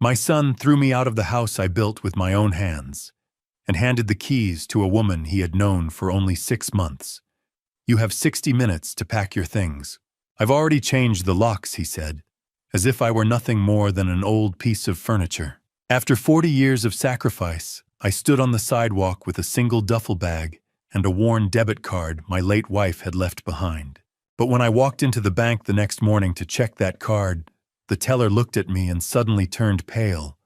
My son threw me out of the house I built with my own hands and handed the keys to a woman he had known for only 6 months. You have 60 minutes to pack your things. I've already changed the locks, he said, as if I were nothing more than an old piece of furniture. After 40 years of sacrifice, I stood on the sidewalk with a single duffel bag and a worn debit card my late wife had left behind. But when I walked into the bank the next morning to check that card, the teller looked at me and suddenly turned pale.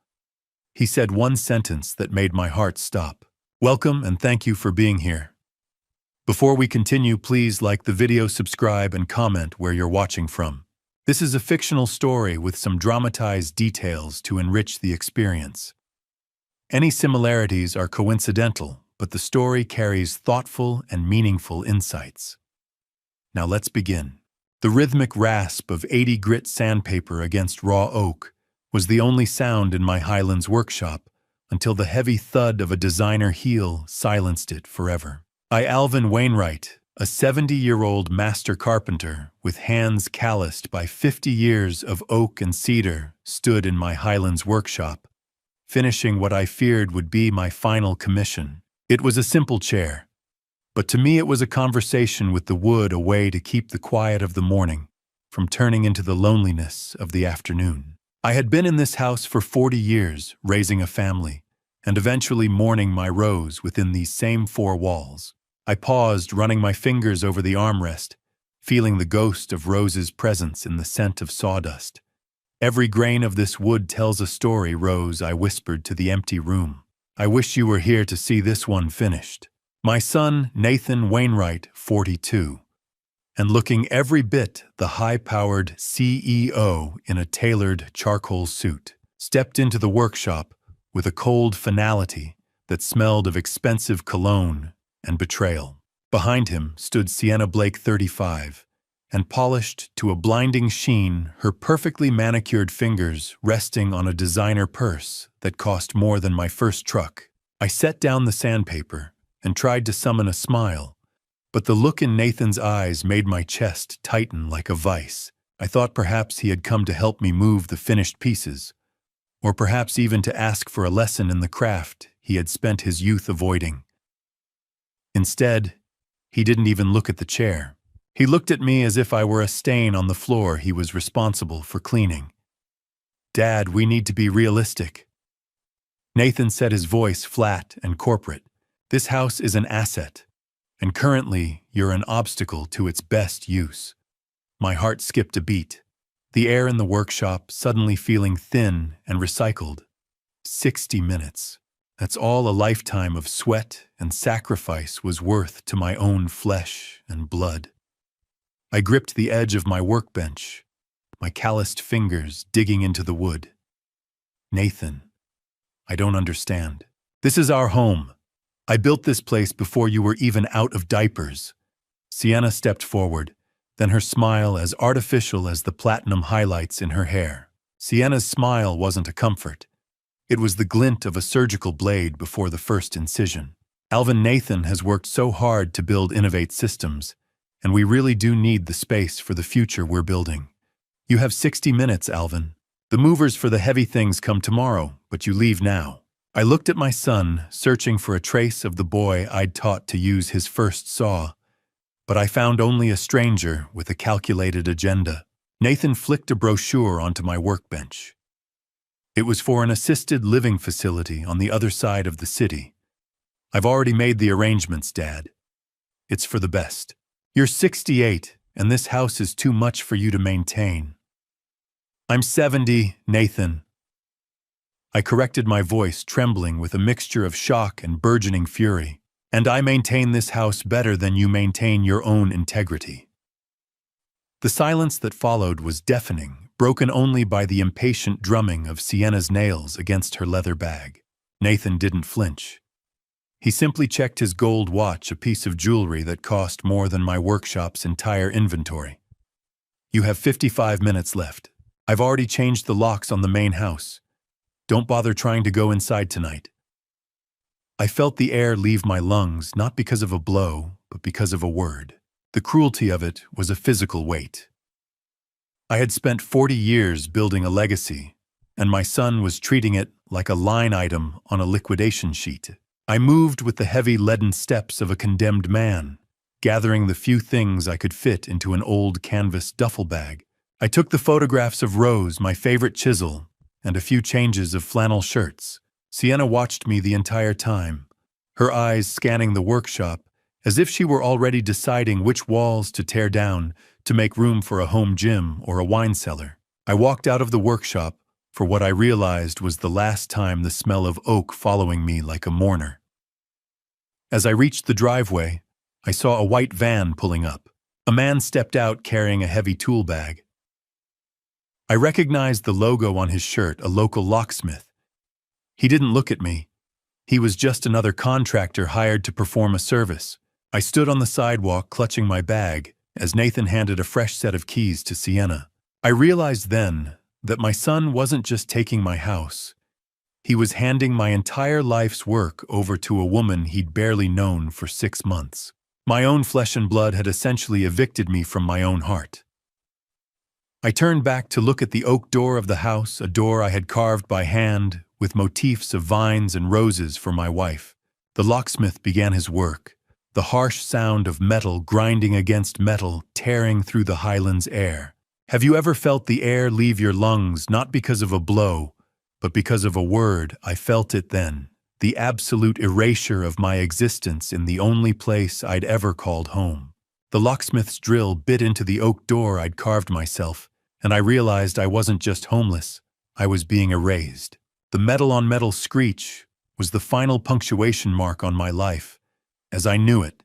He said one sentence that made my heart stop. "Welcome and thank you for being here." Before we continue, please like the video, subscribe, and comment where you're watching from. This is a fictional story with some dramatized details to enrich the experience. Any similarities are coincidental, but the story carries thoughtful and meaningful insights. Now let's begin. The rhythmic rasp of 80 grit sandpaper against raw oak was the only sound in my Highlands workshop until the heavy thud of a designer heel silenced it forever. Alvin Wainwright, a 70-year-old master carpenter with hands calloused by 50 years of oak and cedar, stood in my Highlands workshop, finishing what I feared would be my final commission. It was a simple chair, but to me it was a conversation with the wood, a way to keep the quiet of the morning from turning into the loneliness of the afternoon. I had been in this house for 40 years, raising a family, and eventually mourning my Rose within these same 4 walls. I paused, running my fingers over the armrest, feeling the ghost of Rose's presence in the scent of sawdust. "Every grain of this wood tells a story, Rose," I whispered to the empty room. "I wish you were here to see this one finished." My son, Nathan Wainwright, 42, and looking every bit the high-powered CEO in a tailored charcoal suit, stepped into the workshop with a cold finality that smelled of expensive cologne and betrayal. Behind him stood Sienna Blake, 35, and polished to a blinding sheen, her perfectly manicured fingers resting on a designer purse that cost more than my first truck. I set down the sandpaper and tried to summon a smile, but the look in Nathan's eyes made my chest tighten like a vice. I thought perhaps he had come to help me move the finished pieces, or perhaps even to ask for a lesson in the craft he had spent his youth avoiding. Instead, he didn't even look at the chair. He looked at me as if I were a stain on the floor he was responsible for cleaning. "Dad, we need to be realistic." Nathan said, his voice flat and corporate. "This house is an asset, and currently you're an obstacle to its best use." My heart skipped a beat, the air in the workshop suddenly feeling thin and recycled. 60 minutes. That's all a lifetime of sweat and sacrifice was worth to my own flesh and blood. I gripped the edge of my workbench, my calloused fingers digging into the wood. "Nathan, I don't understand. This is our home. I built this place before you were even out of diapers." Sienna stepped forward, then her smile as artificial as the platinum highlights in her hair. Sienna's smile wasn't a comfort. It was the glint of a surgical blade before the first incision. "Alvin, Nathan has worked so hard to build Innovate Systems, and we really do need the space for the future we're building. You have 60 minutes, Alvin. The movers for the heavy things come tomorrow, but you leave now." I looked at my son, searching for a trace of the boy I'd taught to use his first saw, but I found only a stranger with a calculated agenda. Nathan flicked a brochure onto my workbench. It was for an assisted living facility on the other side of the city. "I've already made the arrangements, Dad. It's for the best. You're 68, and this house is too much for you to maintain." "I'm 70, Nathan." I corrected my voice, trembling with a mixture of shock and burgeoning fury. "And I maintain this house better than you maintain your own integrity." The silence that followed was deafening, broken only by the impatient drumming of Sienna's nails against her leather bag. Nathan didn't flinch. He simply checked his gold watch, a piece of jewelry that cost more than my workshop's entire inventory. "You have 55 minutes left. I've already changed the locks on the main house. Don't bother trying to go inside tonight." I felt the air leave my lungs, not because of a blow, but because of a word. The cruelty of it was a physical weight. I had spent 40 years building a legacy, and my son was treating it like a line item on a liquidation sheet. I moved with the heavy leaden steps of a condemned man, gathering the few things I could fit into an old canvas duffel bag. I took the photographs of Rose, my favorite chisel, and a few changes of flannel shirts. Sienna watched me the entire time, her eyes scanning the workshop as if she were already deciding which walls to tear down to make room for a home gym or a wine cellar. I walked out of the workshop for what I realized was the last time, the smell of oak following me like a mourner. As I reached the driveway, I saw a white van pulling up. A man stepped out carrying a heavy tool bag. I recognized the logo on his shirt, a local locksmith. He didn't look at me. He was just another contractor hired to perform a service. I stood on the sidewalk clutching my bag as Nathan handed a fresh set of keys to Sienna. I realized then that my son wasn't just taking my house. He was handing my entire life's work over to a woman he'd barely known for 6 months. My own flesh and blood had essentially evicted me from my own heart. I turned back to look at the oak door of the house, a door I had carved by hand with motifs of vines and roses for my wife. The locksmith began his work, the harsh sound of metal grinding against metal tearing through the highlands air. Have you ever felt the air leave your lungs, not because of a blow, but because of a word? I felt it then, the absolute erasure of my existence in the only place I'd ever called home. The locksmith's drill bit into the oak door I'd carved myself, and I realized I wasn't just homeless, I was being erased. The metal-on-metal screech was the final punctuation mark on my life, as I knew it,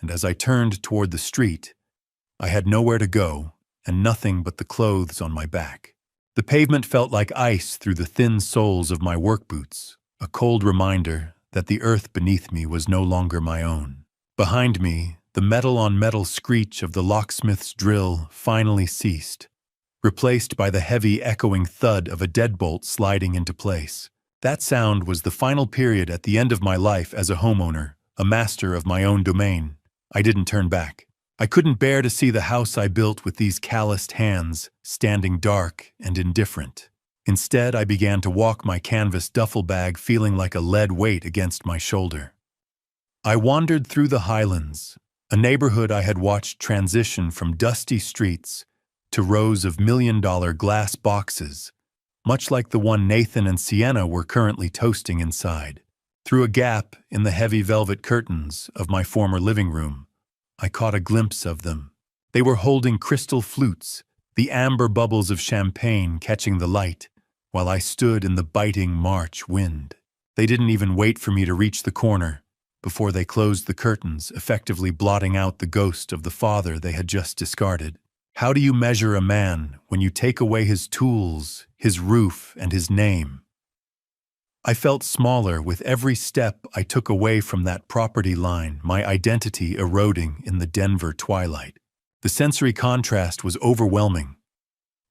and as I turned toward the street, I had nowhere to go and nothing but the clothes on my back. The pavement felt like ice through the thin soles of my work boots, a cold reminder that the earth beneath me was no longer my own. Behind me, the metal-on-metal screech of the locksmith's drill finally ceased, replaced by the heavy echoing thud of a deadbolt sliding into place. That sound was the final period at the end of my life as a homeowner, a master of my own domain. I didn't turn back. I couldn't bear to see the house I built with these calloused hands standing dark and indifferent. Instead, I began to walk my canvas duffel bag feeling like a lead weight against my shoulder. I wandered through the Highlands, a neighborhood I had watched transition from dusty streets to rows of million-dollar glass boxes, much like the one Nathan and Sienna were currently toasting inside. Through a gap in the heavy velvet curtains of my former living room, I caught a glimpse of them. They were holding crystal flutes, the amber bubbles of champagne catching the light, while I stood in the biting March wind. They didn't even wait for me to reach the corner before they closed the curtains, effectively blotting out the ghost of the father they had just discarded. How do you measure a man when you take away his tools, his roof, and his name? I felt smaller with every step I took away from that property line, my identity eroding in the Denver twilight. The sensory contrast was overwhelming.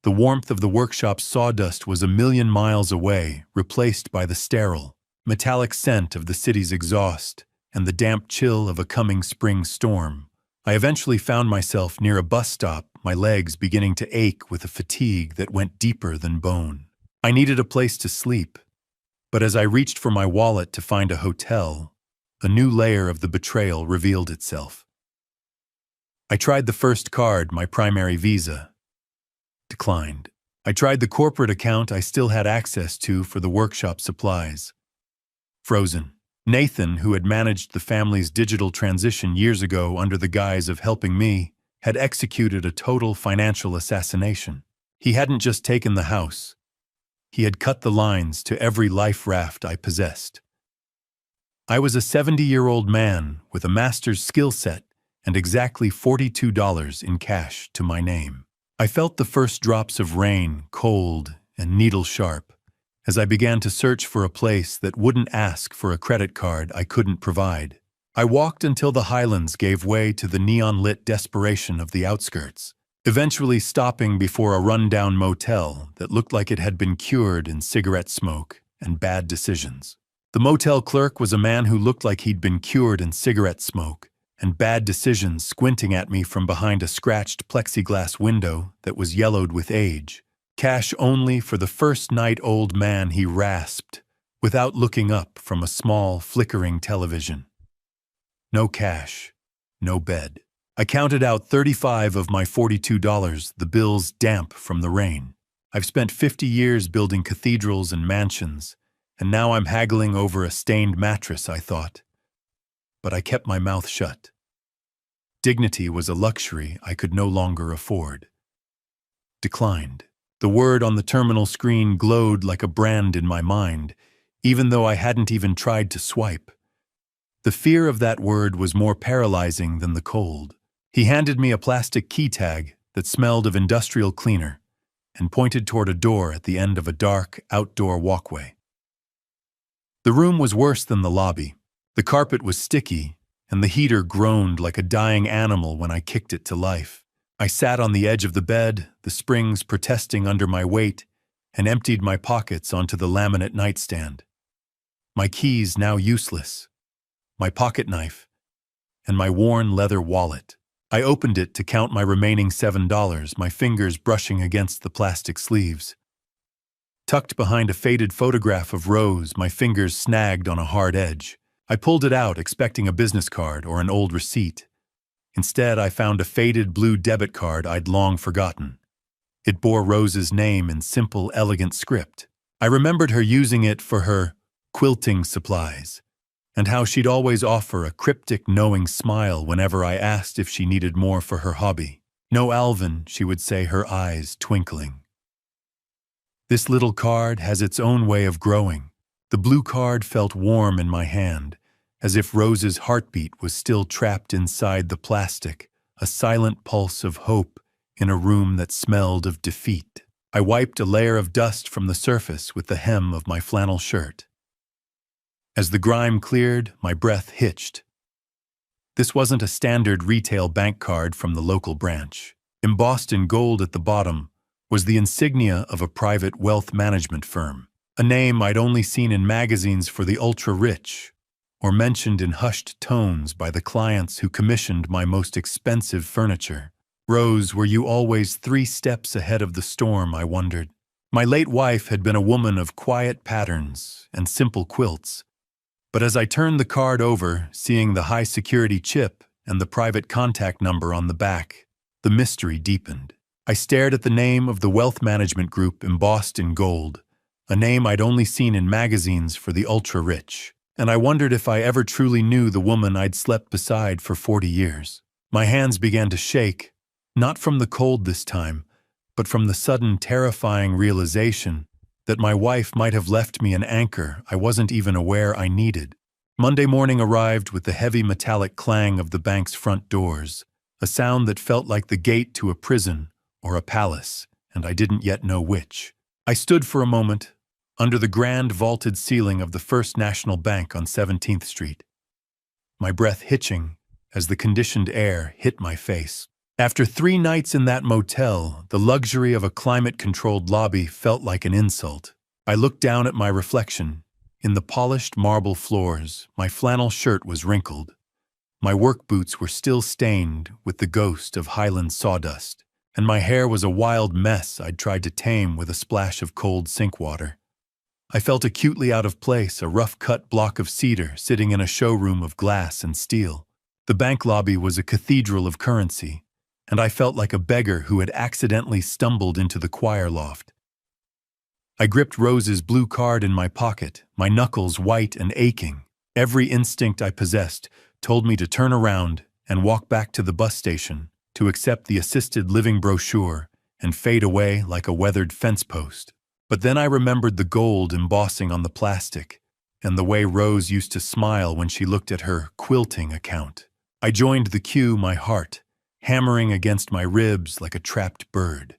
The warmth of the workshop's sawdust was a million miles away, replaced by the sterile, metallic scent of the city's exhaust and the damp chill of a coming spring storm. I eventually found myself near a bus stop, my legs beginning to ache with a fatigue that went deeper than bone. I needed a place to sleep. But as I reached for my wallet to find a hotel, a new layer of the betrayal revealed itself. I tried the first card, my primary Visa. Declined. I tried the corporate account I still had access to for the workshop supplies. Frozen. Nathan, who had managed the family's digital transition years ago under the guise of helping me, had executed a total financial assassination. He hadn't just taken the house. He had cut the lines to every life raft I possessed. I was a 70-year-old man with a master's skill set and exactly $42 in cash to my name. I felt the first drops of rain, cold and needle-sharp, as I began to search for a place that wouldn't ask for a credit card I couldn't provide. I walked until the Highlands gave way to the neon-lit desperation of the outskirts, eventually stopping before a run-down motel that looked like it had been cured in cigarette smoke and bad decisions. The motel clerk was a man who looked like he'd been cured in cigarette smoke and bad decisions, squinting at me from behind a scratched plexiglass window that was yellowed with age. Cash only for the first-night-old man, he rasped, without looking up from a small, flickering television. No cash, no bed. I counted out 35 of my $42, the bills damp from the rain. I've spent 50 years building cathedrals and mansions, and now I'm haggling over a stained mattress, I thought. But I kept my mouth shut. Dignity was a luxury I could no longer afford. Declined. The word on the terminal screen glowed like a brand in my mind, even though I hadn't even tried to swipe. The fear of that word was more paralyzing than the cold. He handed me a plastic key tag that smelled of industrial cleaner and pointed toward a door at the end of a dark, outdoor walkway. The room was worse than the lobby. The carpet was sticky, and the heater groaned like a dying animal when I kicked it to life. I sat on the edge of the bed, the springs protesting under my weight, and emptied my pockets onto the laminate nightstand. My keys now useless, my pocket knife, and my worn leather wallet. I opened it to count my remaining $7, my fingers brushing against the plastic sleeves. Tucked behind a faded photograph of Rose, my fingers snagged on a hard edge. I pulled it out, expecting a business card or an old receipt. Instead, I found a faded blue debit card I'd long forgotten. It bore Rose's name in simple, elegant script. I remembered her using it for her quilting supplies, and how she'd always offer a cryptic, knowing smile whenever I asked if she needed more for her hobby. "No, Alvin," she would say, her eyes twinkling. This little card has its own way of growing. The blue card felt warm in my hand, as if Rose's heartbeat was still trapped inside the plastic, a silent pulse of hope in a room that smelled of defeat. I wiped a layer of dust from the surface with the hem of my flannel shirt. As the grime cleared, my breath hitched. This wasn't a standard retail bank card from the local branch. Embossed in gold at the bottom was the insignia of a private wealth management firm, a name I'd only seen in magazines for the ultra-rich, or mentioned in hushed tones by the clients who commissioned my most expensive furniture. "Rose, were you always 3 steps ahead of the storm?" I wondered. My late wife had been a woman of quiet patterns and simple quilts, but as I turned the card over, seeing the high-security chip and the private contact number on the back, the mystery deepened. I stared at the name of the wealth management group embossed in gold, a name I'd only seen in magazines for the ultra-rich, and I wondered if I ever truly knew the woman I'd slept beside for 40 years. My hands began to shake, not from the cold this time, but from the sudden terrifying realization that my wife might have left me an anchor I wasn't even aware I needed. Monday morning arrived with the heavy metallic clang of the bank's front doors, a sound that felt like the gate to a prison or a palace, and I didn't yet know which. I stood for a moment under the grand vaulted ceiling of the First National Bank on 17th Street, my breath hitching as the conditioned air hit my face. After 3 nights in that motel, the luxury of a climate-controlled lobby felt like an insult. I looked down at my reflection. In the polished marble floors, my flannel shirt was wrinkled. My work boots were still stained with the ghost of Highland sawdust, and my hair was a wild mess I'd tried to tame with a splash of cold sink water. I felt acutely out of place, a rough-cut block of cedar sitting in a showroom of glass and steel. The bank lobby was a cathedral of currency, and I felt like a beggar who had accidentally stumbled into the choir loft. I gripped Rose's blue card in my pocket, my knuckles white and aching. Every instinct I possessed told me to turn around and walk back to the bus station, to accept the assisted living brochure and fade away like a weathered fence post. But then I remembered the gold embossing on the plastic, and the way Rose used to smile when she looked at her quilting account. I joined the queue, my heart hammering against my ribs like a trapped bird.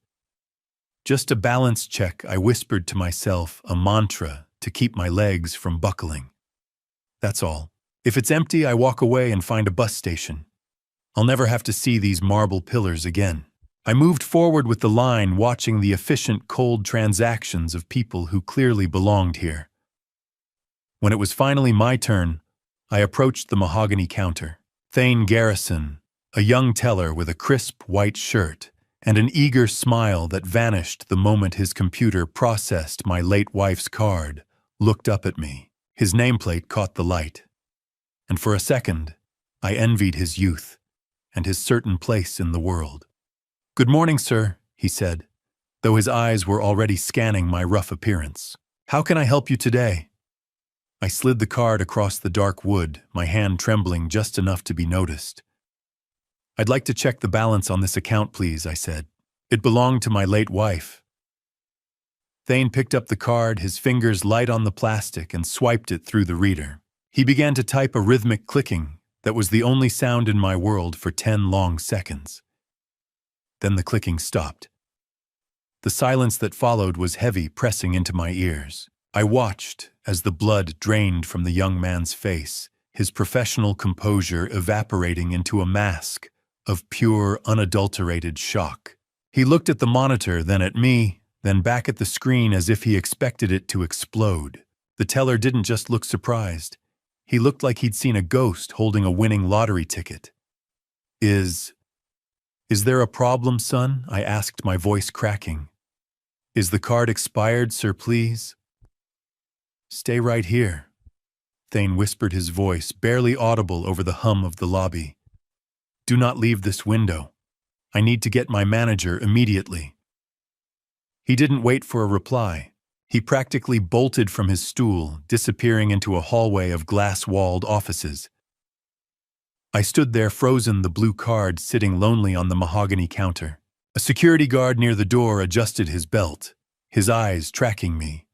Just a balance check, I whispered to myself, a mantra to keep my legs from buckling. That's all. If it's empty, I walk away and find a bus station. I'll never have to see these marble pillars again. I moved forward with the line, watching the efficient, cold transactions of people who clearly belonged here. When it was finally my turn, I approached the mahogany counter. Thane Garrison, a young teller with a crisp white shirt and an eager smile that vanished the moment his computer processed my late wife's card, looked up at me. His nameplate caught the light. And for a second, I envied his youth and his certain place in the world. "Good morning, sir," he said, though his eyes were already scanning my rough appearance. "How can I help you today?" I slid the card across the dark wood, my hand trembling just enough to be noticed. "I'd like to check the balance on this account, please," I said. "It belonged to my late wife." Thane picked up the card, his fingers light on the plastic, and swiped it through the reader. He began to type a rhythmic clicking that was the only sound in my world for 10 long seconds. Then the clicking stopped. The silence that followed was heavy, pressing into my ears. I watched as the blood drained from the young man's face, his professional composure evaporating into a mask of pure, unadulterated shock. He looked at the monitor, then at me, then back at the screen as if he expected it to explode. The teller didn't just look surprised. He looked like he'd seen a ghost holding a winning lottery ticket. Is there a problem, son?" I asked, my voice cracking. "Is the card expired, sir, please?" "Stay right here," Thane whispered, his voice barely audible over the hum of the lobby. "Do not leave this window. I need to get my manager immediately." He didn't wait for a reply. He practically bolted from his stool, disappearing into a hallway of glass-walled offices. I stood there frozen, the blue card sitting lonely on the mahogany counter. A security guard near the door adjusted his belt, his eyes tracking me.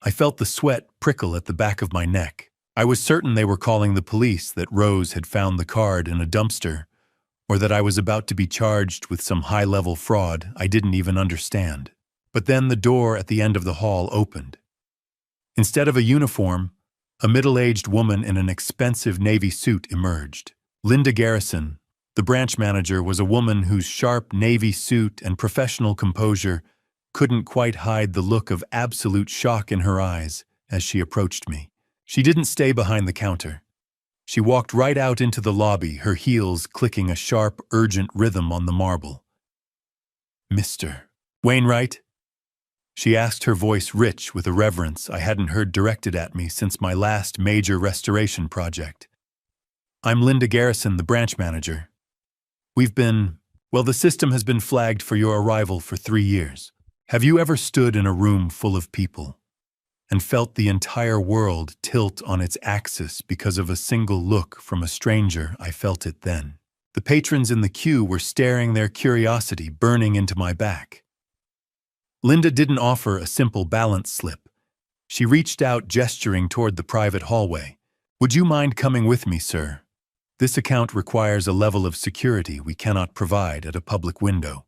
I felt the sweat prickle at the back of my neck. I was certain they were calling the police, that Rose had found the card in a dumpster, or that I was about to be charged with some high-level fraud I didn't even understand. But then the door at the end of the hall opened. Instead of a uniform, a middle-aged woman in an expensive navy suit emerged. Linda Garrison, the branch manager, was a woman whose sharp navy suit and professional composure couldn't quite hide the look of absolute shock in her eyes as she approached me. She didn't stay behind the counter. She walked right out into the lobby, her heels clicking a sharp, urgent rhythm on the marble. "Mr. Wainwright?" she asked, her voice rich with a reverence I hadn't heard directed at me since my last major restoration project. "I'm Linda Garrison, the branch manager. The system has been flagged for your arrival for 3 years. Have you ever stood in a room full of people and felt the entire world tilt on its axis because of a single look from a stranger? I felt it then. The patrons in the queue were staring, their curiosity burning into my back. Linda didn't offer a simple balance slip. She reached out, gesturing toward the private hallway. "Would you mind coming with me, sir? This account requires a level of security we cannot provide at a public window.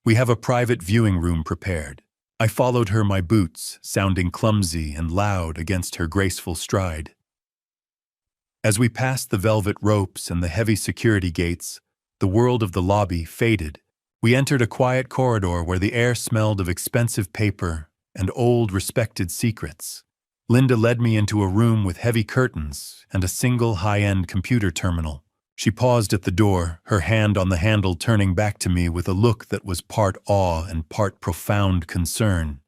We have a private viewing room prepared." I followed her, my boots sounding clumsy and loud against her graceful stride. As we passed the velvet ropes and the heavy security gates, the world of the lobby faded. We entered a quiet corridor where the air smelled of expensive paper and old, respected secrets. Linda led me into a room with heavy curtains and a single high-end computer terminal. She paused at the door, her hand on the handle, turning back to me with a look that was part awe and part profound concern.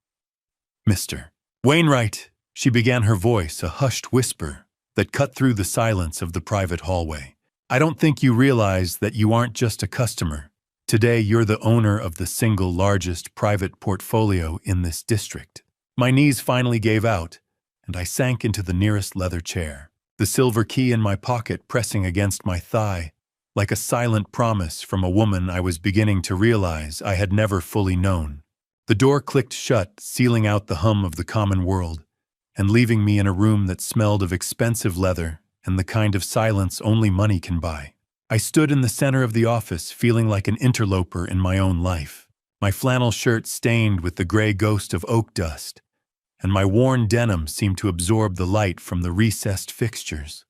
"Mr. Wainwright," she began, her voice a hushed whisper that cut through the silence of the private hallway. "I don't think you realize that you aren't just a customer. Today, you're the owner of the single largest private portfolio in this district." My knees finally gave out, and I sank into the nearest leather chair, the silver key in my pocket pressing against my thigh, like a silent promise from a woman I was beginning to realize I had never fully known. The door clicked shut, sealing out the hum of the common world, and leaving me in a room that smelled of expensive leather and the kind of silence only money can buy. I stood in the center of the office, feeling like an interloper in my own life, my flannel shirt stained with the gray ghost of oak dust, and my worn denim seemed to absorb the light from the recessed fixtures.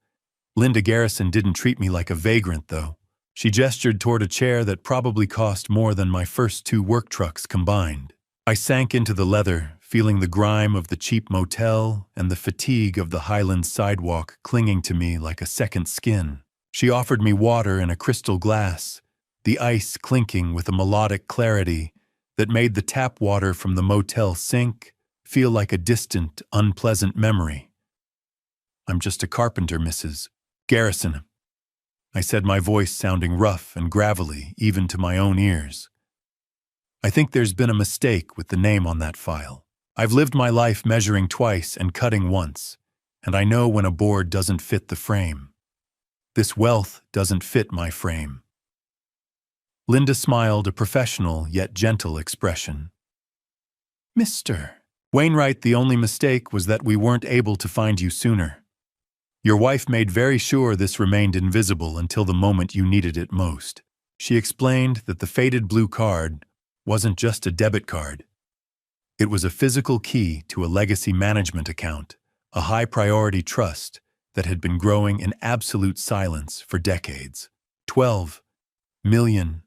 Linda Garrison didn't treat me like a vagrant, though. She gestured toward a chair that probably cost more than my first 2 work trucks combined. I sank into the leather, feeling the grime of the cheap motel and the fatigue of the Highland sidewalk clinging to me like a second skin. She offered me water in a crystal glass, the ice clinking with a melodic clarity that made the tap water from the motel sink feel like a distant, unpleasant memory. "I'm just a carpenter, Mrs. Garrison," I said, my voice sounding rough and gravelly even to my own ears. "I think there's been a mistake with the name on that file. I've lived my life measuring twice and cutting once, and I know when a board doesn't fit the frame. This wealth doesn't fit my frame." Linda smiled, a professional yet gentle expression. "Mr. Wainwright, the only mistake was that we weren't able to find you sooner. Your wife made very sure this remained invisible until the moment you needed it most. She explained that the faded blue card wasn't just a debit card. It was a physical key to a legacy management account, a high-priority trust that had been growing in absolute silence for decades. $12 million.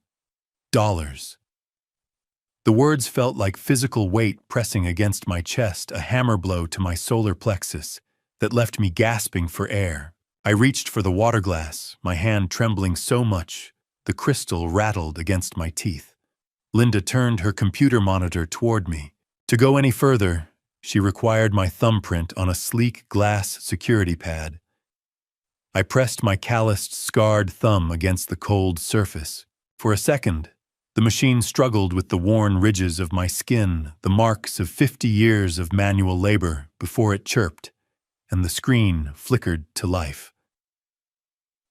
The words felt like physical weight pressing against my chest, a hammer blow to my solar plexus that left me gasping for air. I reached for the water glass, my hand trembling so much the crystal rattled against my teeth. Linda turned her computer monitor toward me. To go any further, she required my thumbprint on a sleek glass security pad. I pressed my calloused, scarred thumb against the cold surface. For a second, the machine struggled with the worn ridges of my skin, the marks of 50 years of manual labor, before it chirped, and the screen flickered to life.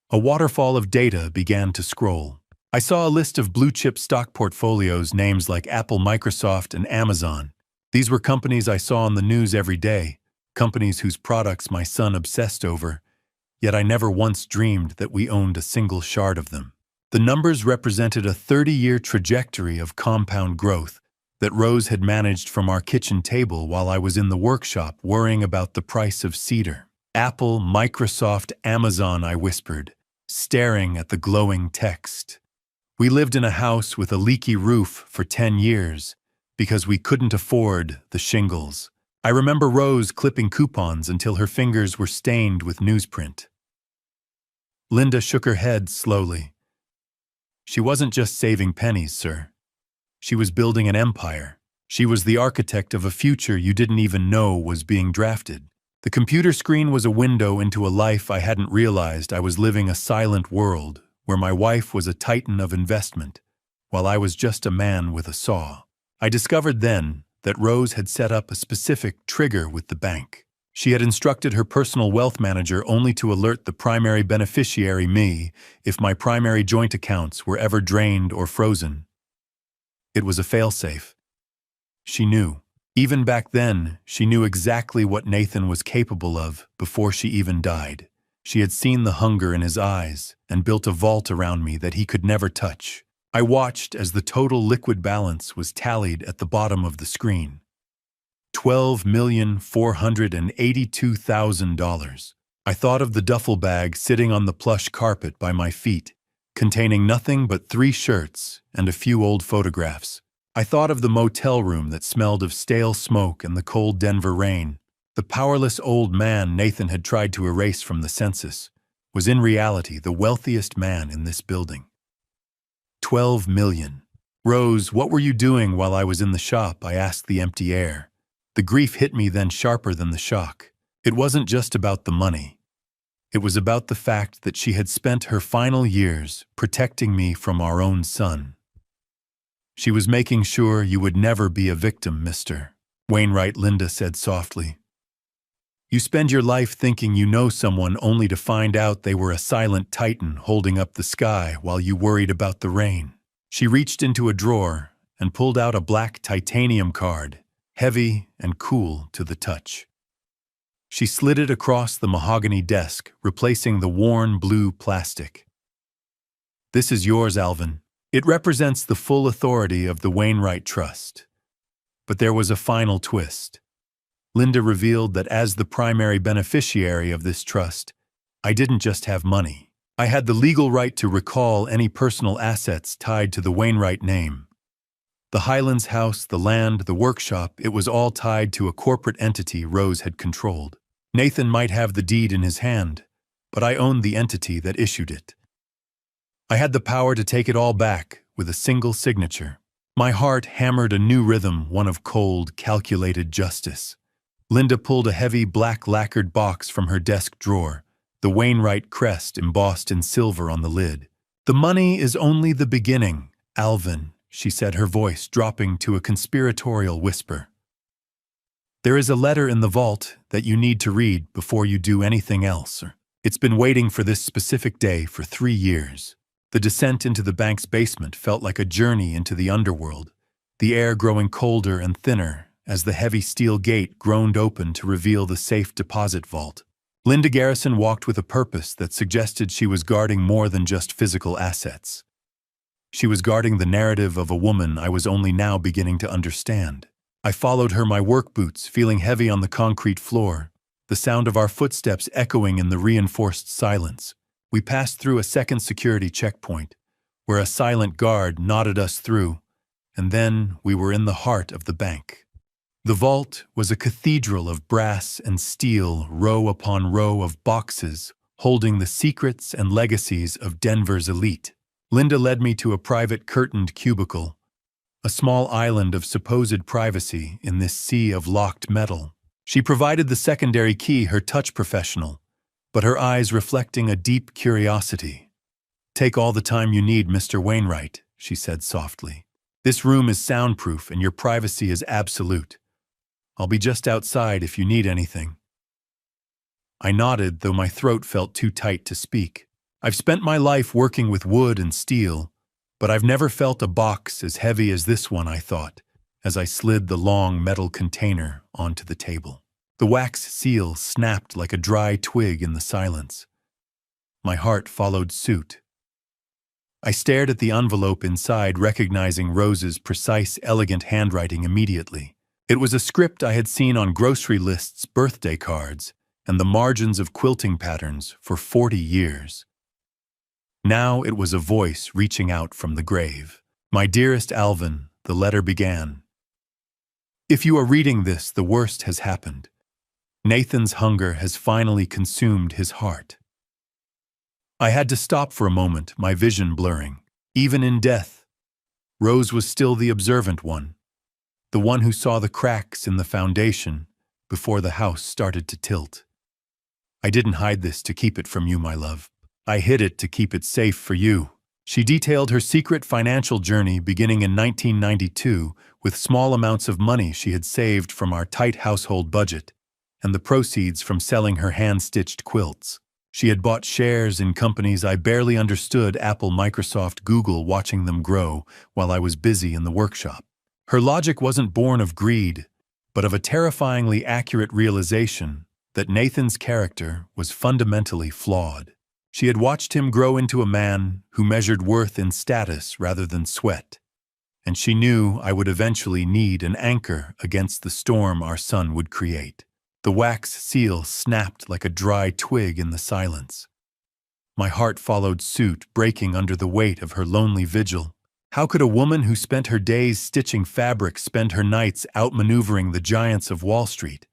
A waterfall of data began to scroll. I saw a list of blue-chip stock portfolios, names like Apple, Microsoft, and Amazon. These were companies I saw on the news every day, companies whose products my son obsessed over, yet I never once dreamed that we owned a single shard of them. The numbers represented a 30-year trajectory of compound growth that Rose had managed from our kitchen table while I was in the workshop worrying about the price of cedar. "Apple, Microsoft, Amazon," I whispered, staring at the glowing text. We lived in a house with a leaky roof for 10 years because we couldn't afford the shingles. I remember Rose clipping coupons until her fingers were stained with newsprint. Linda shook her head slowly. "She wasn't just saving pennies, sir. She was building an empire. She was the architect of a future you didn't even know was being drafted." The computer screen was a window into a life I hadn't realized. I was living a silent world where my wife was a titan of investment, while I was just a man with a saw. I discovered then that Rose had set up a specific trigger with the bank. She had instructed her personal wealth manager only to alert the primary beneficiary, me, if my primary joint accounts were ever drained or frozen. It was a failsafe. She knew. Even back then, she knew exactly what Nathan was capable of before she even died. She had seen the hunger in his eyes and built a vault around me that he could never touch. I watched as the total liquid balance was tallied at the bottom of the screen. $12,482,000. I thought of the duffel bag sitting on the plush carpet by my feet, containing nothing but 3 shirts and a few old photographs. I thought of the motel room that smelled of stale smoke and the cold Denver rain. The powerless old man Nathan had tried to erase from the census was in reality the wealthiest man in this building. 12 million. "Rose, what were you doing while I was in the shop?" I asked the empty air. The grief hit me then sharper than the shock. It wasn't just about the money. It was about the fact that she had spent her final years protecting me from our own son. "She was making sure you would never be a victim, Mr. Wainwright," Linda said softly. "You spend your life thinking you know someone only to find out they were a silent titan holding up the sky while you worried about the rain." She reached into a drawer and pulled out a black titanium card, heavy and cool to the touch. She slid it across the mahogany desk, replacing the worn blue plastic. "This is yours, Alvin. It represents the full authority of the Wainwright Trust." But there was a final twist. Linda revealed that as the primary beneficiary of this trust, I didn't just have money. I had the legal right to recall any personal assets tied to the Wainwright name. The Highlands house, the land, the workshop, it was all tied to a corporate entity Rose had controlled. Nathan might have the deed in his hand, but I owned the entity that issued it. I had the power to take it all back with a single signature. My heart hammered a new rhythm, one of cold, calculated justice. Linda pulled a heavy, black lacquered box from her desk drawer, the Wainwright crest embossed in silver on the lid. "The money is only the beginning, Alvin," she said, her voice dropping to a conspiratorial whisper. "There is a letter in the vault that you need to read before you do anything else. It's been waiting for this specific day for 3 years." The descent into the bank's basement felt like a journey into the underworld, the air growing colder and thinner as the heavy steel gate groaned open to reveal the safe deposit vault. Linda Garrison walked with a purpose that suggested she was guarding more than just physical assets. She was guarding the narrative of a woman I was only now beginning to understand. I followed her, my work boots feeling heavy on the concrete floor, the sound of our footsteps echoing in the reinforced silence. We passed through a second security checkpoint, where a silent guard nodded us through, and then we were in the heart of the bank. The vault was a cathedral of brass and steel, row upon row of boxes holding the secrets and legacies of Denver's elite. Linda led me to a private curtained cubicle, a small island of supposed privacy in this sea of locked metal. She provided the secondary key, her touch professional, but her eyes reflecting a deep curiosity. "Take all the time you need, Mr. Wainwright," she said softly. "This room is soundproof and your privacy is absolute. I'll be just outside if you need anything." I nodded, though my throat felt too tight to speak. I've spent my life working with wood and steel, but I've never felt a box as heavy as this one, I thought, as I slid the long metal container onto the table. The wax seal snapped like a dry twig in the silence. My heart followed suit. I stared at the envelope inside, recognizing Rose's precise, elegant handwriting immediately. It was a script I had seen on grocery lists, birthday cards, and the margins of quilting patterns for 40 years. Now it was a voice reaching out from the grave. "My dearest Alvin," the letter began. "If you are reading this, the worst has happened. Nathan's hunger has finally consumed his heart." I had to stop for a moment, my vision blurring. Even in death, Rose was still the observant one, the one who saw the cracks in the foundation before the house started to tilt. "I didn't hide this to keep it from you, my love. I hid it to keep it safe for you." She detailed her secret financial journey beginning in 1992 with small amounts of money she had saved from our tight household budget and the proceeds from selling her hand-stitched quilts. She had bought shares in companies I barely understood, Apple, Microsoft, Google, watching them grow while I was busy in the workshop. Her logic wasn't born of greed, but of a terrifyingly accurate realization that Nathan's character was fundamentally flawed. She had watched him grow into a man who measured worth in status rather than sweat, and she knew I would eventually need an anchor against the storm our son would create. The wax seal snapped like a dry twig in the silence. My heart followed suit, breaking under the weight of her lonely vigil. How could a woman who spent her days stitching fabric spend her nights outmaneuvering the giants of Wall Street?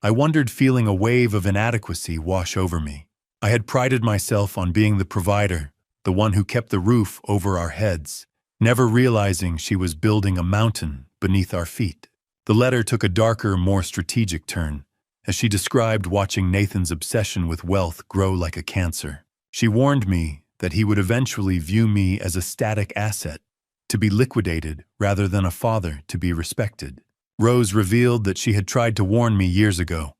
I wondered, feeling a wave of inadequacy wash over me. I had prided myself on being the provider, the one who kept the roof over our heads, never realizing she was building a mountain beneath our feet. The letter took a darker, more strategic turn, as she described watching Nathan's obsession with wealth grow like a cancer. She warned me that he would eventually view me as a static asset, to be liquidated rather than a father to be respected. Rose revealed that she had tried to warn me years ago,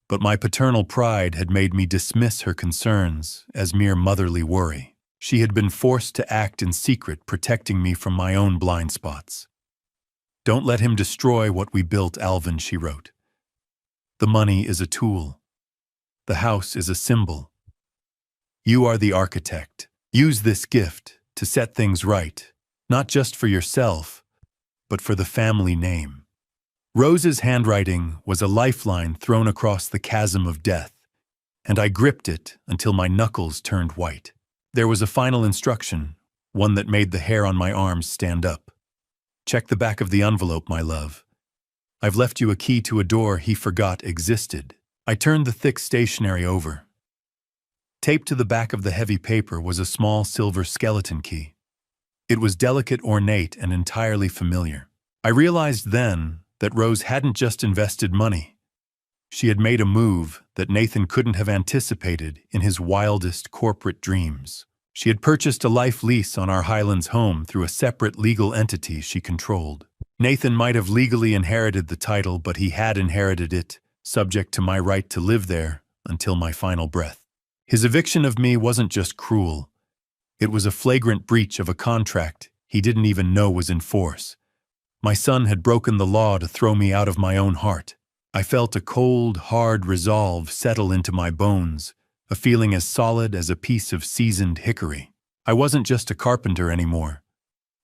but my paternal pride had made me dismiss her concerns as mere motherly worry. She had been forced to act in secret, protecting me from my own blind spots. "Don't let him destroy what we built, Alvin," she wrote. "The money is a tool. The house is a symbol. You are the architect. Use this gift to set things right, not just for yourself, but for the family name." Rose's handwriting was a lifeline thrown across the chasm of death, and I gripped it until my knuckles turned white. There was a final instruction, one that made the hair on my arms stand up. "Check the back of the envelope, my love. I've left you a key to a door he forgot existed." I turned the thick stationery over. Taped to the back of the heavy paper was a small silver skeleton key. It was delicate, ornate, and entirely familiar. I realized then that Rose hadn't just invested money. She had made a move that Nathan couldn't have anticipated in his wildest corporate dreams. She had purchased a life lease on our Highlands home through a separate legal entity she controlled. Nathan might have legally inherited the title, but he had inherited it, subject to my right to live there until my final breath. His eviction of me wasn't just cruel. It was a flagrant breach of a contract he didn't even know was in force. My son had broken the law to throw me out of my own heart. I felt a cold, hard resolve settle into my bones, a feeling as solid as a piece of seasoned hickory. I wasn't just a carpenter anymore.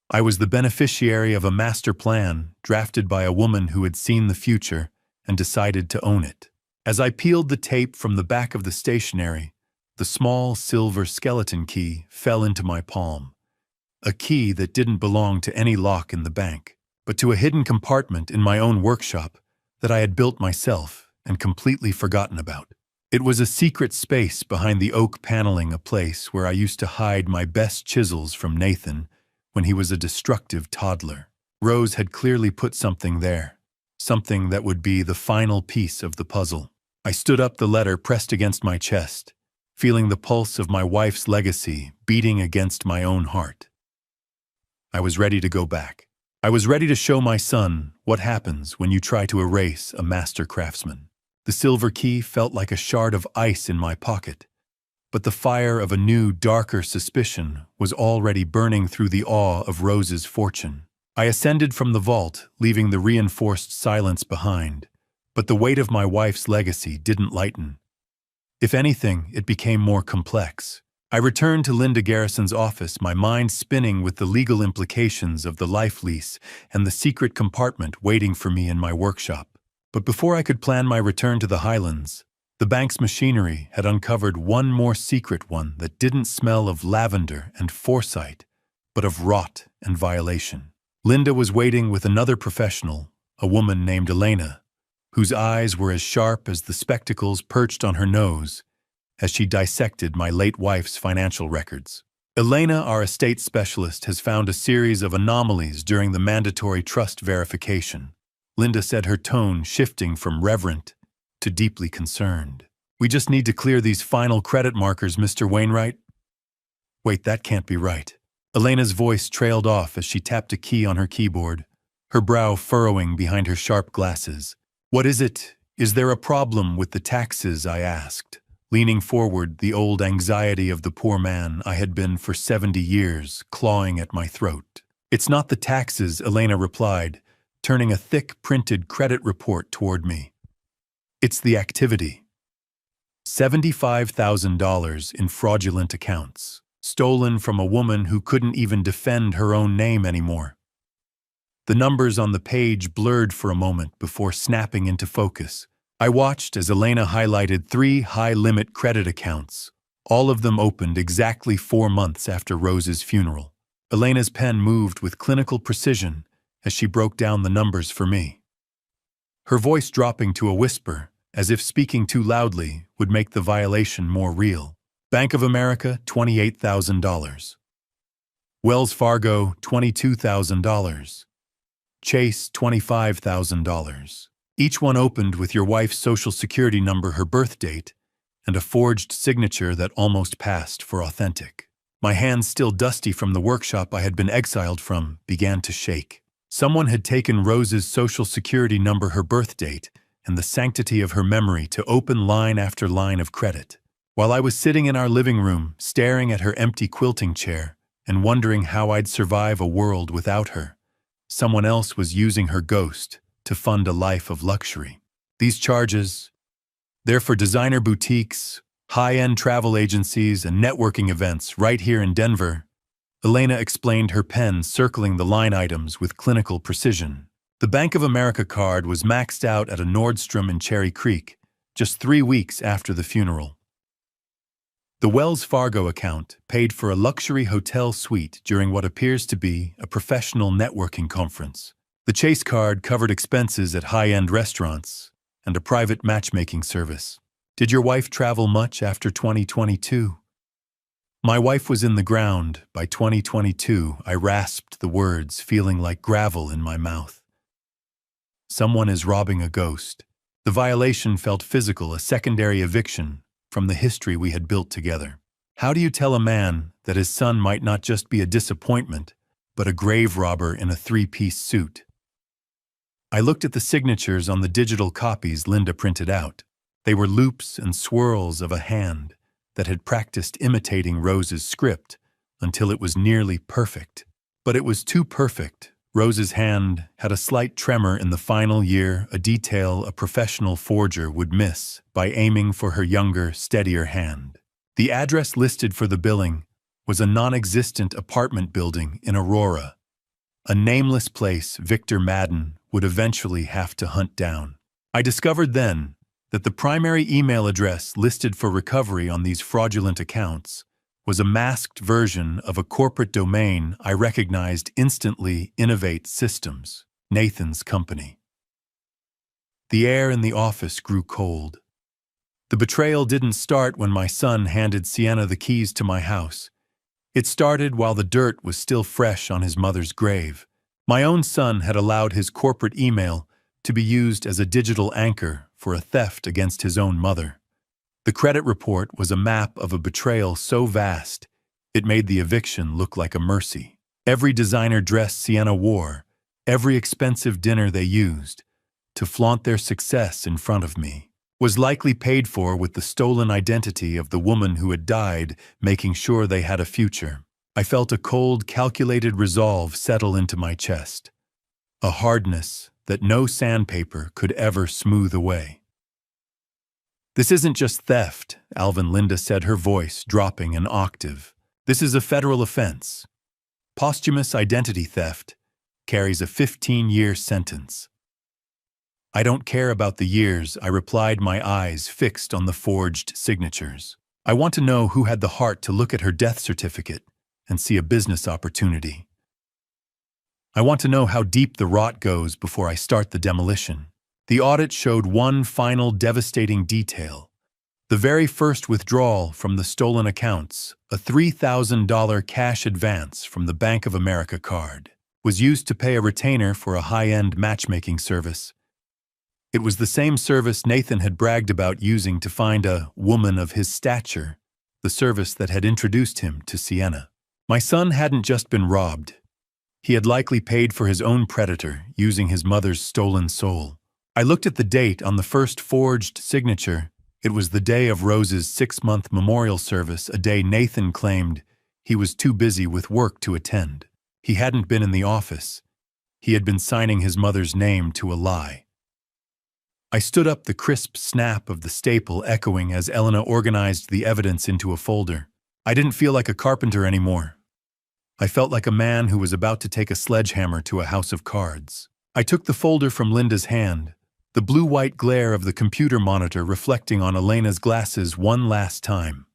I was the beneficiary of a master plan drafted by a woman who had seen the future and decided to own it. As I peeled the tape from the back of the stationery, the small silver skeleton key fell into my palm. A key that didn't belong to any lock in the bank, but to a hidden compartment in my own workshop that I had built myself and completely forgotten about. It was a secret space behind the oak paneling, a place where I used to hide my best chisels from Nathan when he was a destructive toddler. Rose had clearly put something there, something that would be the final piece of the puzzle. I stood up, the letter pressed against my chest, feeling the pulse of my wife's legacy beating against my own heart. I was ready to go back. I was ready to show my son what happens when you try to erase a master craftsman. The silver key felt like a shard of ice in my pocket, but the fire of a new, darker suspicion was already burning through the awe of Rose's fortune. I ascended from the vault, leaving the reinforced silence behind, but the weight of my wife's legacy didn't lighten. If anything, it became more complex. I returned to Linda Garrison's office, my mind spinning with the legal implications of the life lease and the secret compartment waiting for me in my workshop. But before I could plan my return to the Highlands, the bank's machinery had uncovered one more secret, one that didn't smell of lavender and foresight, but of rot and violation. Linda was waiting with another professional, a woman named Elena, whose eyes were as sharp as the spectacles perched on her nose as she dissected my late wife's financial records. Elena, our estate specialist, has found a series of anomalies during the mandatory trust verification. Linda said, her tone shifting from reverent to deeply concerned. We just need to clear these final credit markers, Mr. Wainwright. Wait, that can't be right. Elena's voice trailed off as she tapped a key on her keyboard, her brow furrowing behind her sharp glasses. What is it? Is there a problem with the taxes? I asked, leaning forward, the old anxiety of the poor man I had been for 70 years clawing at my throat. It's not the taxes, Elena replied, turning a thick printed credit report toward me. It's the activity. $75,000 in fraudulent accounts, stolen from a woman who couldn't even defend her own name anymore. The numbers on the page blurred for a moment before snapping into focus. I watched as Elena highlighted 3 high-limit credit accounts, all of them opened exactly 4 months after Rose's funeral. Elena's pen moved with clinical precision as she broke down the numbers for me. Her voice dropping to a whisper, as if speaking too loudly would make the violation more real. Bank of America, $28,000. Wells Fargo, $22,000. Chase, $25,000. Each one opened with your wife's social security number, her birth date, and a forged signature that almost passed for authentic. My hands, still dusty from the workshop I had been exiled from, began to shake. Someone had taken Rose's social security number, her birth date, and the sanctity of her memory to open line after line of credit. While I was sitting in our living room, staring at her empty quilting chair and wondering how I'd survive a world without her, someone else was using her ghost to fund a life of luxury. These charges, they're for designer boutiques, high-end travel agencies, and networking events right here in Denver. Elena explained, her pen circling the line items with clinical precision. The Bank of America card was maxed out at a Nordstrom in Cherry Creek, just 3 weeks after the funeral. The Wells Fargo account paid for a luxury hotel suite during what appears to be a professional networking conference. The Chase card covered expenses at high-end restaurants and a private matchmaking service. Did your wife travel much after 2022? My wife was in the ground. By 2022, I rasped the words, feeling like gravel in my mouth. Someone is robbing a ghost. The violation felt physical, a secondary eviction from the history we had built together. How do you tell a man that his son might not just be a disappointment, but a grave robber in a three-piece suit? I looked at the signatures on the digital copies Linda printed out. They were loops and swirls of a hand that had practiced imitating Rose's script until it was nearly perfect. But it was too perfect. Rose's hand had a slight tremor in the final year, a detail a professional forger would miss by aiming for her younger, steadier hand. The address listed for the billing was a non-existent apartment building in Aurora, a nameless place Victor Madden would eventually have to hunt down. I discovered then that the primary email address listed for recovery on these fraudulent accounts was a masked version of a corporate domain I recognized instantly: Innovate Systems, Nathan's company. The air in the office grew cold. The betrayal didn't start when my son handed Sienna the keys to my house. It started while the dirt was still fresh on his mother's grave. My own son had allowed his corporate email to be used as a digital anchor for a theft against his own mother. The credit report was a map of a betrayal so vast, it made the eviction look like a mercy. Every designer dress Sienna wore, every expensive dinner they used to flaunt their success in front of me, was likely paid for with the stolen identity of the woman who had died, making sure they had a future. I felt a cold, calculated resolve settle into my chest, a hardness that no sandpaper could ever smooth away. This isn't just theft, Alvin Linda said, her voice dropping an octave. This is a federal offense. Posthumous identity theft carries a 15-year sentence. I don't care about the years, I replied, my eyes fixed on the forged signatures. I want to know who had the heart to look at her death certificate and see a business opportunity. I want to know how deep the rot goes before I start the demolition. The audit showed one final devastating detail. The very first withdrawal from the stolen accounts, a $3,000 cash advance from the Bank of America card, was used to pay a retainer for a high-end matchmaking service. It was the same service Nathan had bragged about using to find a woman of his stature, the service that had introduced him to Sienna. My son hadn't just been robbed. He had likely paid for his own predator using his mother's stolen soul. I looked at the date on the first forged signature. It was the day of Rose's 6-month memorial service, a day Nathan claimed he was too busy with work to attend. He hadn't been in the office. He had been signing his mother's name to a lie. I stood up, the crisp snap of the staple echoing as Elena organized the evidence into a folder. I didn't feel like a carpenter anymore. I felt like a man who was about to take a sledgehammer to a house of cards. I took the folder from Linda's hand, the blue-white glare of the computer monitor reflecting on Elena's glasses one last time.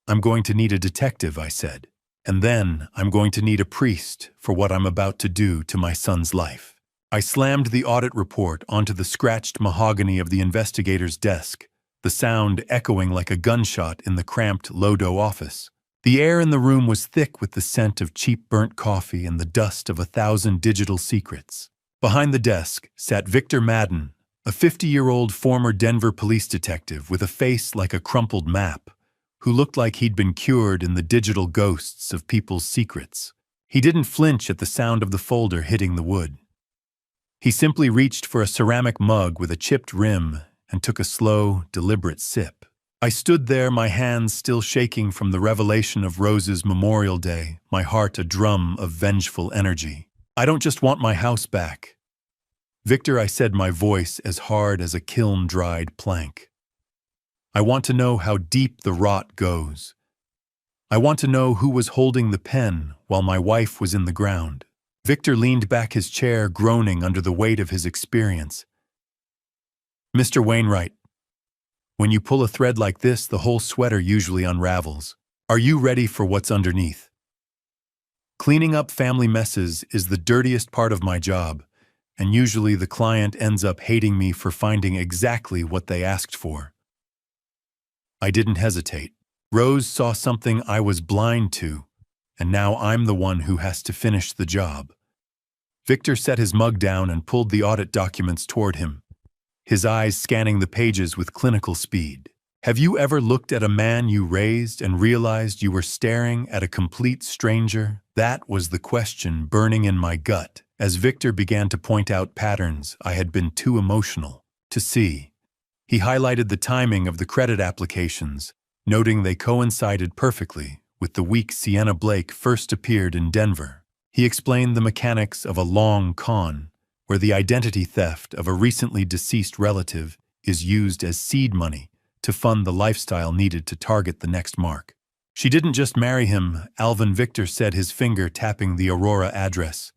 I'm going to need a detective, I said, and then I'm going to need a priest for what I'm about to do to my son's life. I slammed the audit report onto the scratched mahogany of the investigator's desk, the sound echoing like a gunshot in the cramped Lodo office. The air in the room was thick with the scent of cheap burnt coffee and the dust of 1,000 digital secrets. Behind the desk sat Victor Madden, a 50-year-old former Denver police detective with a face like a crumpled map, who looked like he'd been cured in the digital ghosts of people's secrets. He didn't flinch at the sound of the folder hitting the wood. He simply reached for a ceramic mug with a chipped rim and took a slow, deliberate sip. I stood there, my hands still shaking from the revelation of Rose's Memorial Day, my heart a drum of vengeful energy. I don't just want my house back. Victor, I said, my voice as hard as a kiln-dried plank. I want to know how deep the rot goes. I want to know who was holding the pen while my wife was in the ground. Victor leaned back his chair, groaning under the weight of his experience. Mr. Wainwright, when you pull a thread like this, the whole sweater usually unravels. Are you ready for what's underneath? Cleaning up family messes is the dirtiest part of my job, and usually the client ends up hating me for finding exactly what they asked for. I didn't hesitate. Rose saw something I was blind to, and now I'm the one who has to finish the job. Victor set his mug down and pulled the audit documents toward him, his eyes scanning the pages with clinical speed. Have you ever looked at a man you raised and realized you were staring at a complete stranger? That was the question burning in my gut as Victor began to point out patterns I had been too emotional to see. He highlighted the timing of the credit applications, noting they coincided perfectly with the week Sienna Blake first appeared in Denver. He explained the mechanics of a long con, where the identity theft of a recently deceased relative is used as seed money to fund the lifestyle needed to target the next mark. She didn't just marry him, Alvin, Victor said, his finger tapping the Aurora address.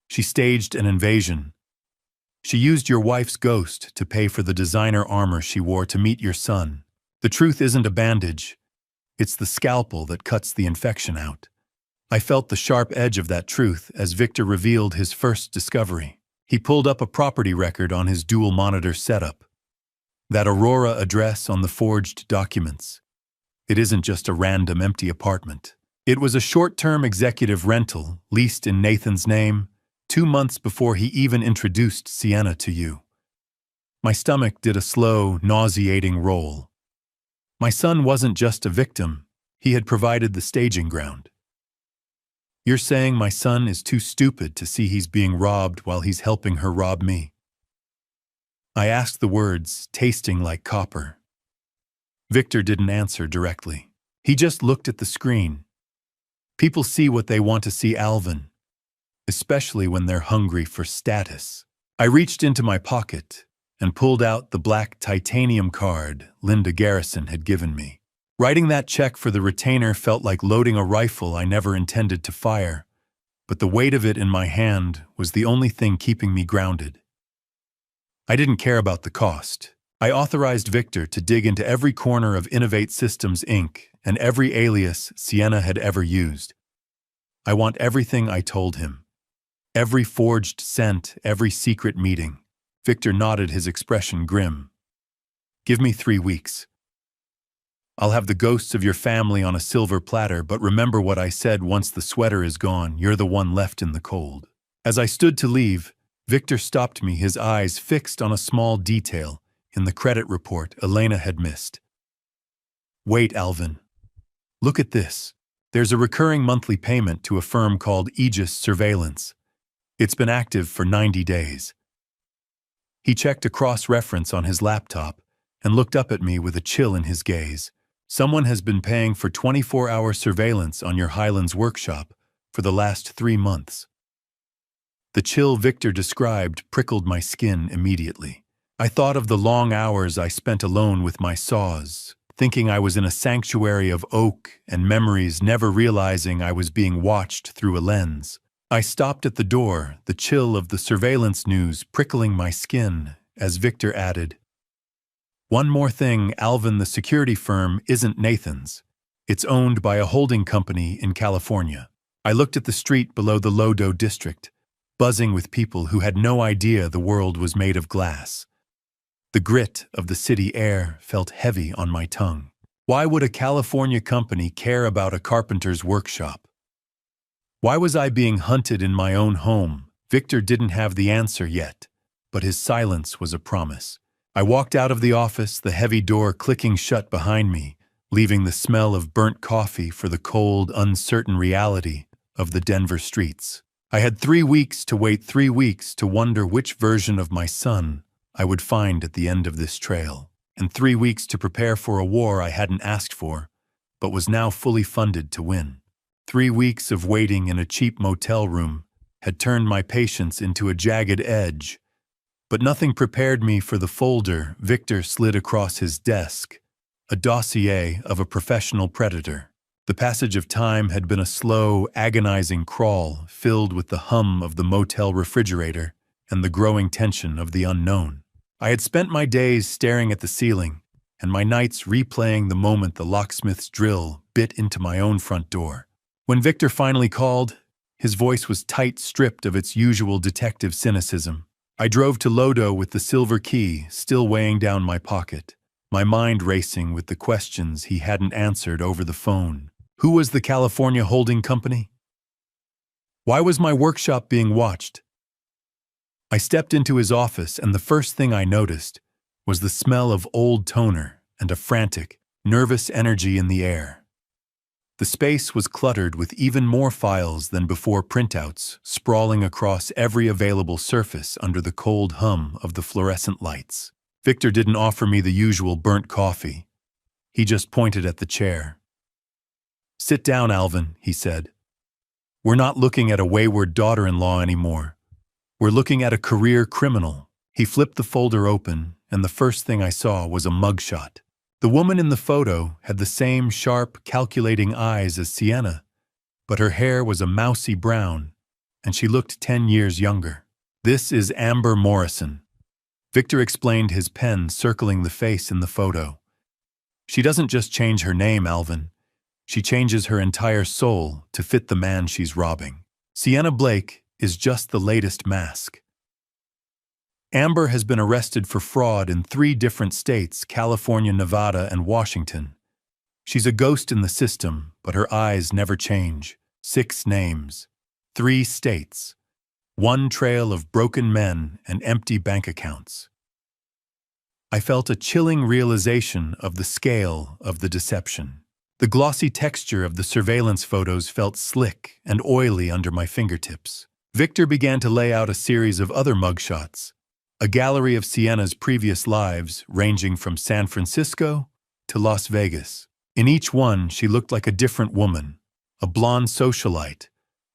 She staged an invasion. She used your wife's ghost to pay for the designer armor she wore to meet your son. The truth isn't a bandage. It's the scalpel that cuts the infection out. I felt the sharp edge of that truth as Victor revealed his first discovery. He pulled up a property record on his dual monitor setup. That Aurora address on the forged documents. It isn't just a random empty apartment. It was a short-term executive rental leased in Nathan's name 2 months before he even introduced Sienna to you. My stomach did a slow, nauseating roll. My son wasn't just a victim. He had provided the staging ground. You're saying my son is too stupid to see he's being robbed while he's helping her rob me? I asked, the words tasting like copper. Victor didn't answer directly. He just looked at the screen. People see what they want to see, Alvin, especially when they're hungry for status. I reached into my pocket and pulled out the black titanium card Linda Garrison had given me. Writing that check for the retainer felt like loading a rifle I never intended to fire, but the weight of it in my hand was the only thing keeping me grounded. I didn't care about the cost. I authorized Victor to dig into every corner of Innovate Systems, Inc. and every alias Sienna had ever used. I want everything I told him. Every forged cent, every secret meeting. Victor nodded, his expression grim. Give me 3 weeks. I'll have the ghosts of your family on a silver platter, but remember what I said: once the sweater is gone, you're the one left in the cold. As I stood to leave, Victor stopped me, his eyes fixed on a small detail in the credit report Elena had missed. Wait, Alvin. Look at this. There's a recurring monthly payment to a firm called Aegis Surveillance. It's been active for 90 days. He checked a cross-reference on his laptop and looked up at me with a chill in his gaze. Someone has been paying for 24-hour surveillance on your Highlands workshop for the last 3 months. The chill Victor described prickled my skin immediately. I thought of the long hours I spent alone with my saws, thinking I was in a sanctuary of oak and memories, never realizing I was being watched through a lens. I stopped at the door, the chill of the surveillance news prickling my skin, as Victor added, "One more thing, Alvin, the security firm isn't Nathan's. It's owned by a holding company in California." I looked at the street below the Lodo district, buzzing with people who had no idea the world was made of glass. The grit of the city air felt heavy on my tongue. Why would a California company care about a carpenter's workshop? Why was I being hunted in my own home? Victor didn't have the answer yet, but his silence was a promise. I walked out of the office, the heavy door clicking shut behind me, leaving the smell of burnt coffee for the cold, uncertain reality of the Denver streets. I had 3 weeks to wait, 3 weeks to wonder which version of my son I would find at the end of this trail, and 3 weeks to prepare for a war I hadn't asked for, but was now fully funded to win. 3 weeks of waiting in a cheap motel room had turned my patience into a jagged edge, but nothing prepared me for the folder Victor slid across his desk, a dossier of a professional predator. The passage of time had been a slow, agonizing crawl filled with the hum of the motel refrigerator and the growing tension of the unknown. I had spent my days staring at the ceiling and my nights replaying the moment the locksmith's drill bit into my own front door. When Victor finally called, his voice was tight, stripped of its usual detective cynicism. I drove to Lodo with the silver key still weighing down my pocket. my mind racing with the questions he hadn't answered over the phone. Who was the California holding company? Why was my workshop being watched? I stepped into his office, and the first thing I noticed was the smell of old toner and a frantic, nervous energy in the air. The space was cluttered with even more files than before, printouts sprawling across every available surface under the cold hum of the fluorescent lights. Victor didn't offer me the usual burnt coffee. He just pointed at the chair. "Sit down, Alvin," he said. "We're not looking at a wayward daughter-in-law anymore. We're looking at a career criminal." He flipped the folder open, and the first thing I saw was a mugshot. The woman in the photo had the same sharp, calculating eyes as Sienna, but her hair was a mousy brown, and she looked 10 years younger. "This is Amber Morrison." Victor explained, his pen circling the face in the photo. "She doesn't just change her name, Alvin. She changes her entire soul to fit the man she's robbing. Sienna Blake is just the latest mask. Amber has been arrested for fraud in 3 different states, California, Nevada, and Washington. She's a ghost in the system, but her eyes never change. 6 names, 3 states, 1 trail of broken men and empty bank accounts." I felt a chilling realization of the scale of the deception. The glossy texture of the surveillance photos felt slick and oily under my fingertips. Victor began to lay out a series of other mugshots, a gallery of Sienna's previous lives ranging from San Francisco to Las Vegas. In each one, she looked like a different woman: a blonde socialite,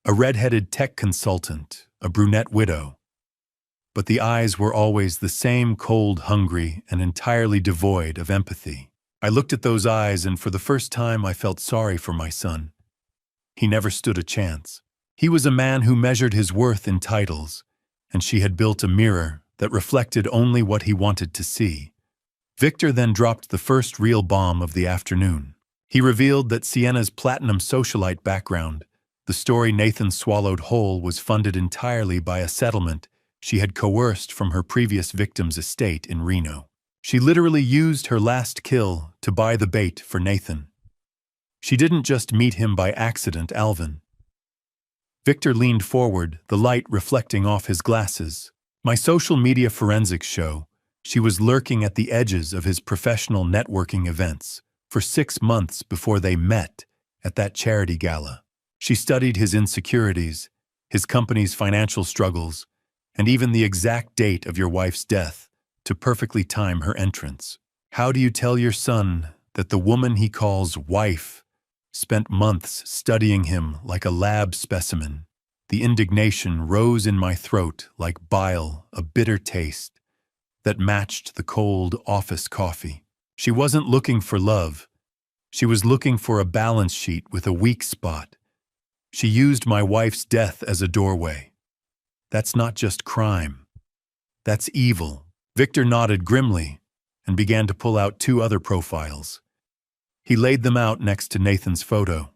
a red-headed tech consultant, a brunette widow. But the eyes were always the same, cold, hungry, and entirely devoid of empathy. I looked at those eyes, and for the first time I felt sorry for my son. He never stood a chance. He was a man who measured his worth in titles, and she had built a mirror that reflected only what he wanted to see. Victor then dropped the first real bomb of the afternoon. He revealed that Sienna's platinum socialite background, the story Nathan swallowed whole, was funded entirely by a settlement she had coerced from her previous victim's estate in Reno. She literally used her last kill to buy the bait for Nathan. She didn't just meet him by accident, Alvin. Victor leaned forward, the light reflecting off his glasses. My social media forensics show she was lurking at the edges of his professional networking events for 6 months before they met at that charity gala. She studied his insecurities, his company's financial struggles, and even the exact date of your wife's death to perfectly time her entrance. How do you tell your son that the woman he calls wife spent months studying him like a lab specimen? The indignation rose in my throat like bile, a bitter taste that matched the cold office coffee. She wasn't looking for love. She was looking for a balance sheet with a weak spot. She used my wife's death as a doorway. That's not just crime. That's evil. Victor nodded grimly and began to pull out 2 other profiles. He laid them out next to Nathan's photo.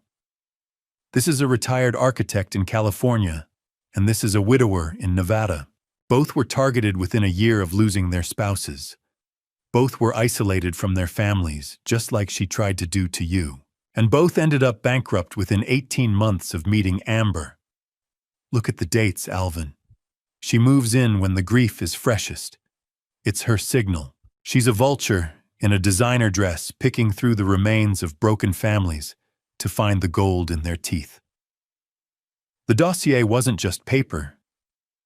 This is a retired architect in California, and this is a widower in Nevada. Both were targeted within a year of losing their spouses. Both were isolated from their families, just like she tried to do to you. And both ended up bankrupt within 18 months of meeting Amber. Look at the dates, Alvin. She moves in when the grief is freshest. It's her signal. She's a vulture in a designer dress, picking through the remains of broken families to find the gold in their teeth. The dossier wasn't just paper.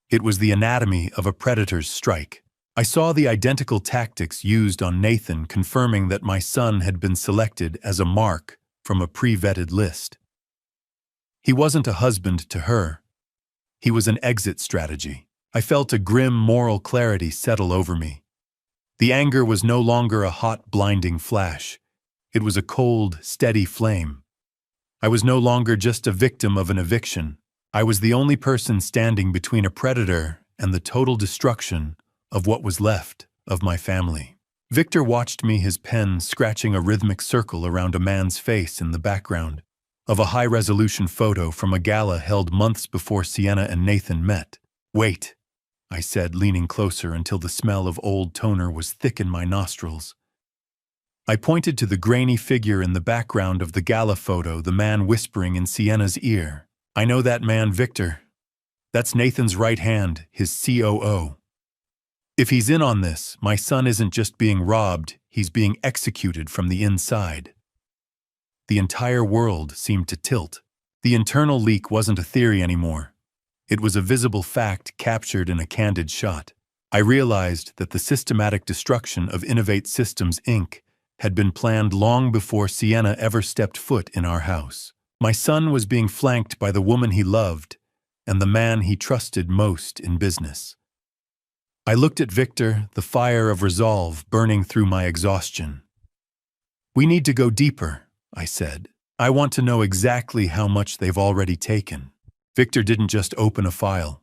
It was the anatomy of a predator's strike. I saw the identical tactics used on Nathan, confirming that my son had been selected as a mark from a pre-vetted list. He wasn't a husband to her. He was an exit strategy. I felt a grim moral clarity settle over me. The anger was no longer a hot, blinding flash. It was a cold, steady flame. I was no longer just a victim of an eviction. I was the only person standing between a predator and the total destruction of what was left of my family. Victor watched me, his pen scratching a rhythmic circle around a man's face in the background of a high-resolution photo from a gala held months before Sienna and Nathan met. "Wait," I said, leaning closer until the smell of old toner was thick in my nostrils. I pointed to the grainy figure in the background of the gala photo, the man whispering in Sienna's ear. I know that man, Victor. That's Nathan's right hand, his COO. If he's in on this, my son isn't just being robbed, he's being executed from the inside. The entire world seemed to tilt. The internal leak wasn't a theory anymore. It was a visible fact captured in a candid shot. I realized that the systematic destruction of Innovate Systems, Inc. had been planned long before Sienna ever stepped foot in our house. My son was being flanked by the woman he loved and the man he trusted most in business. I looked at Victor, the fire of resolve burning through my exhaustion. We need to go deeper, I said. I want to know exactly how much they've already taken. Victor didn't just open a file.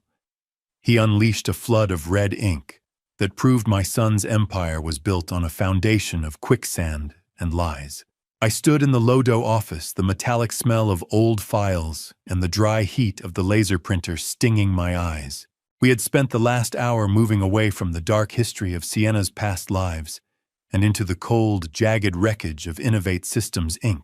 He unleashed a flood of red ink that proved my son's empire was built on a foundation of quicksand and lies. I stood in the Lodo office, the metallic smell of old files and the dry heat of the laser printer stinging my eyes. We had spent the last hour moving away from the dark history of Sienna's past lives and into the cold, jagged wreckage of Innovate Systems, Inc.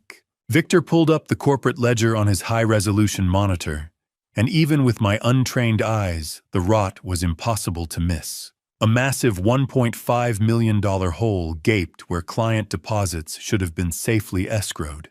Victor pulled up the corporate ledger on his high-resolution monitor, and even with my untrained eyes, the rot was impossible to miss. A massive $1.5 million hole gaped where client deposits should have been safely escrowed.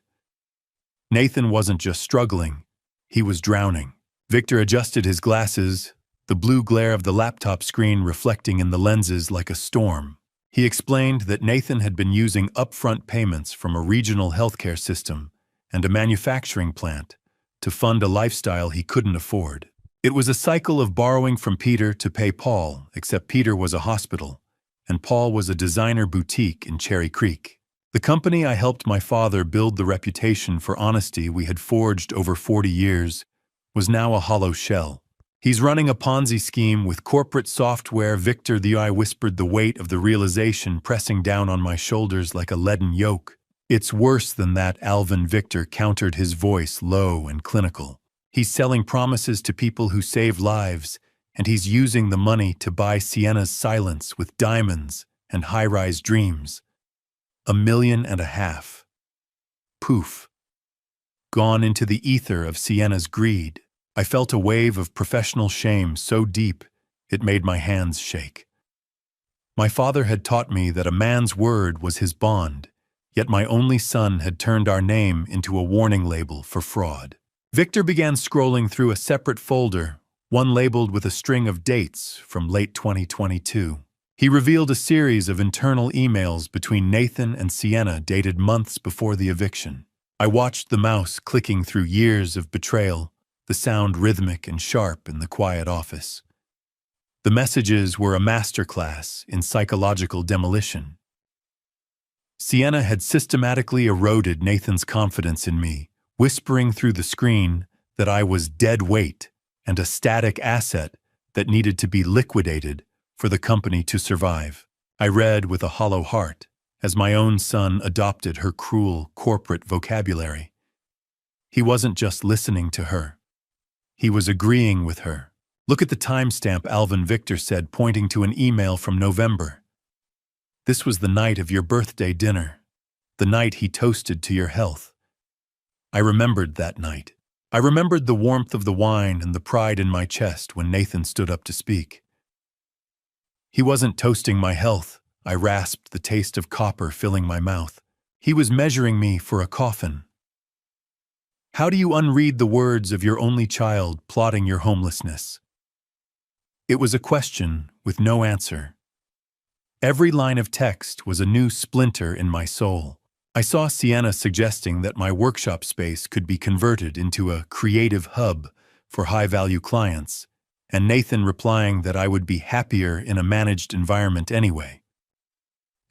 Nathan wasn't just struggling, he was drowning. Victor adjusted his glasses, the blue glare of the laptop screen reflecting in the lenses like a storm. He explained that Nathan had been using upfront payments from a regional healthcare system and a manufacturing plant to fund a lifestyle he couldn't afford. It was a cycle of borrowing from Peter to pay Paul, except Peter was a hospital, and Paul was a designer boutique in Cherry Creek. The company I helped my father build the reputation for honesty we had forged over 40 years was now a hollow shell. He's running a Ponzi scheme with corporate software, Victor. I whispered, the weight of the realization pressing down on my shoulders like a leaden yoke. It's worse than that, Alvin. Victor countered, his voice low and clinical. He's selling promises to people who save lives, and he's using the money to buy Sienna's silence with diamonds and high-rise dreams. $1.5 million. Poof. Gone into the ether of Sienna's greed. I felt a wave of professional shame so deep it made my hands shake. My father had taught me that a man's word was his bond, yet my only son had turned our name into a warning label for fraud. Victor began scrolling through a separate folder, one labeled with a string of dates from late 2022. He revealed a series of internal emails between Nathan and Sienna dated months before the eviction. I watched the mouse clicking through years of betrayal, the sound rhythmic and sharp in the quiet office. The messages were a masterclass in psychological demolition. Sienna had systematically eroded Nathan's confidence in me, whispering through the screen that I was dead weight and a static asset that needed to be liquidated for the company to survive. I read with a hollow heart as my own son adopted her cruel corporate vocabulary. He wasn't just listening to her. He was agreeing with her. Look at the timestamp, Alvin. Victor said, pointing to an email from November. This was the night of your birthday dinner, the night he toasted to your health. I remembered that night. I remembered the warmth of the wine and the pride in my chest when Nathan stood up to speak. He wasn't toasting my health. I rasped, the taste of copper filling my mouth. He was measuring me for a coffin. How do you unread the words of your only child plotting your homelessness? It was a question with no answer. Every line of text was a new splinter in my soul. I saw Sienna suggesting that my workshop space could be converted into a creative hub for high-value clients, and Nathan replying that I would be happier in a managed environment anyway.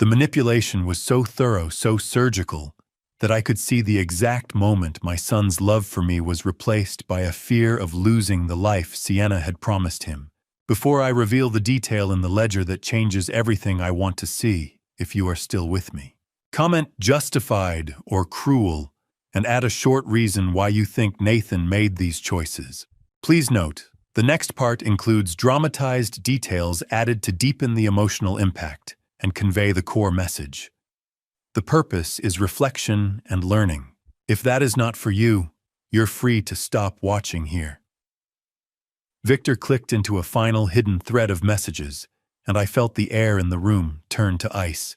The manipulation was so thorough, so surgical, that I could see the exact moment my son's love for me was replaced by a fear of losing the life Sienna had promised him. Before I reveal the detail in the ledger that changes everything I want to see, if you are still with me, comment justified or cruel and add a short reason why you think Nathan made these choices. Please note, the next part includes dramatized details added to deepen the emotional impact and convey the core message. The purpose is reflection and learning. If that is not for you, you're free to stop watching here. Victor clicked into a final hidden thread of messages, and I felt the air in the room turn to ice.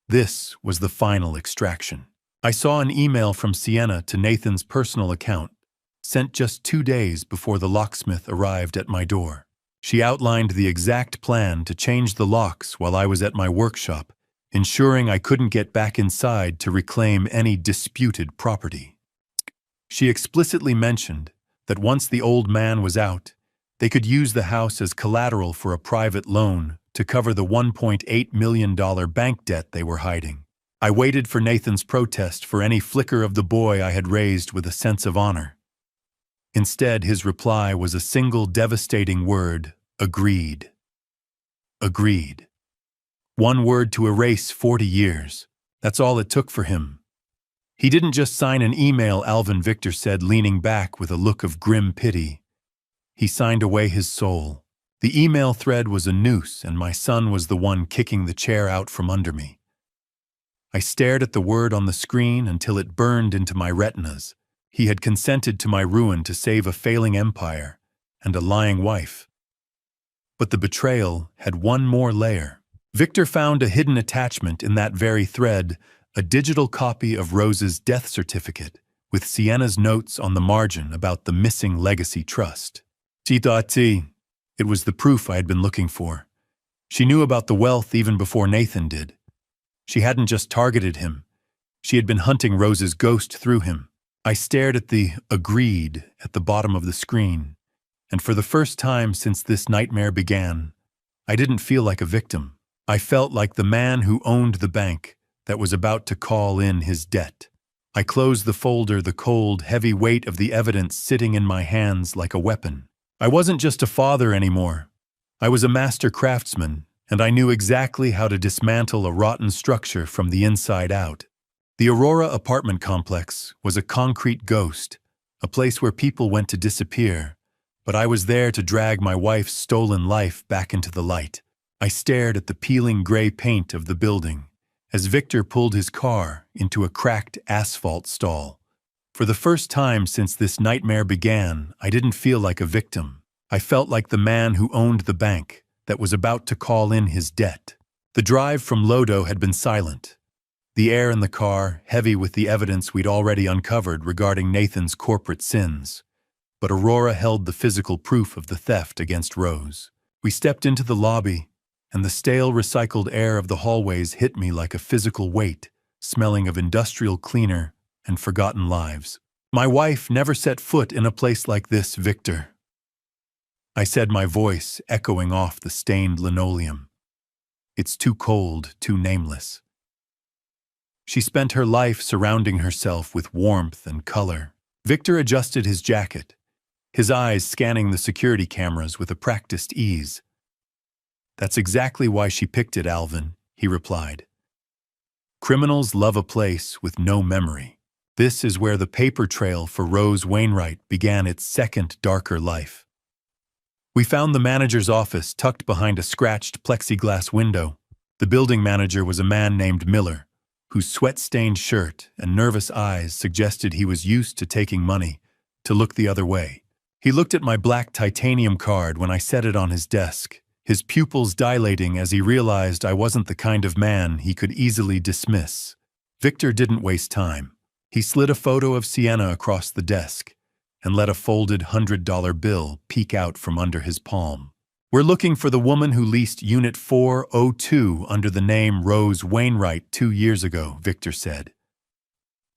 This was the final extraction. I saw an email from Sienna to Nathan's personal account, sent just 2 days before the locksmith arrived at my door. She outlined the exact plan to change the locks while I was at my workshop, ensuring I couldn't get back inside to reclaim any disputed property. She explicitly mentioned that once the old man was out, they could use the house as collateral for a private loan to cover the $1.8 million bank debt they were hiding. I waited for Nathan's protest for any flicker of the boy I had raised with a sense of honor. Instead, his reply was a single devastating word: agreed. Agreed. One word to erase 40 years. That's all it took for him. He didn't just sign an email, Alvin, Victor said, leaning back with a look of grim pity. He signed away his soul. The email thread was a noose, and my son was the one kicking the chair out from under me. I stared at the word on the screen until it burned into my retinas. He had consented to my ruin to save a failing empire and a lying wife. But the betrayal had one more layer. Victor found a hidden attachment in that very thread, a digital copy of Rose's death certificate, with Sienna's notes on the margin about the missing legacy trust. It was the proof I had been looking for. She knew about the wealth even before Nathan did. She hadn't just targeted him. She had been hunting Rose's ghost through him. I stared at the agreed at the bottom of the screen, and for the first time since this nightmare began, I didn't feel like a victim. I felt like the man who owned the bank that was about to call in his debt. I closed the folder, the cold, heavy weight of the evidence sitting in my hands like a weapon. I wasn't just a father anymore. I was a master craftsman, and I knew exactly how to dismantle a rotten structure from the inside out. The Aurora apartment complex was a concrete ghost, a place where people went to disappear, but I was there to drag my wife's stolen life back into the light. I stared at the peeling gray paint of the building as Victor pulled his car into a cracked asphalt stall. For the first time since this nightmare began, I didn't feel like a victim. I felt like the man who owned the bank that was about to call in his debt. The drive from Lodo had been silent. The air in the car, heavy with the evidence we'd already uncovered regarding Nathan's corporate sins. But Aurora held the physical proof of the theft against Rose. We stepped into the lobby, and the stale recycled air of the hallways hit me like a physical weight, smelling of industrial cleaner and forgotten lives. My wife never set foot in a place like this, Victor. I said, my voice echoing off the stained linoleum. It's too cold, too nameless. She spent her life surrounding herself with warmth and color. Victor adjusted his jacket, his eyes scanning the security cameras with a practiced ease. That's exactly why she picked it, Alvin, he replied. Criminals love a place with no memory. This is where the paper trail for Rose Wainwright began its second, darker life. We found the manager's office tucked behind a scratched plexiglass window. The building manager was a man named Miller, whose sweat-stained shirt and nervous eyes suggested he was used to taking money to look the other way. He looked at my black titanium card when I set it on his desk, his pupils dilating as he realized I wasn't the kind of man he could easily dismiss. Victor didn't waste time. He slid a photo of Sienna across the desk and let a folded $100 bill peek out from under his palm. We're looking for the woman who leased Unit 402 under the name Rose Wainwright 2 years ago, Victor said.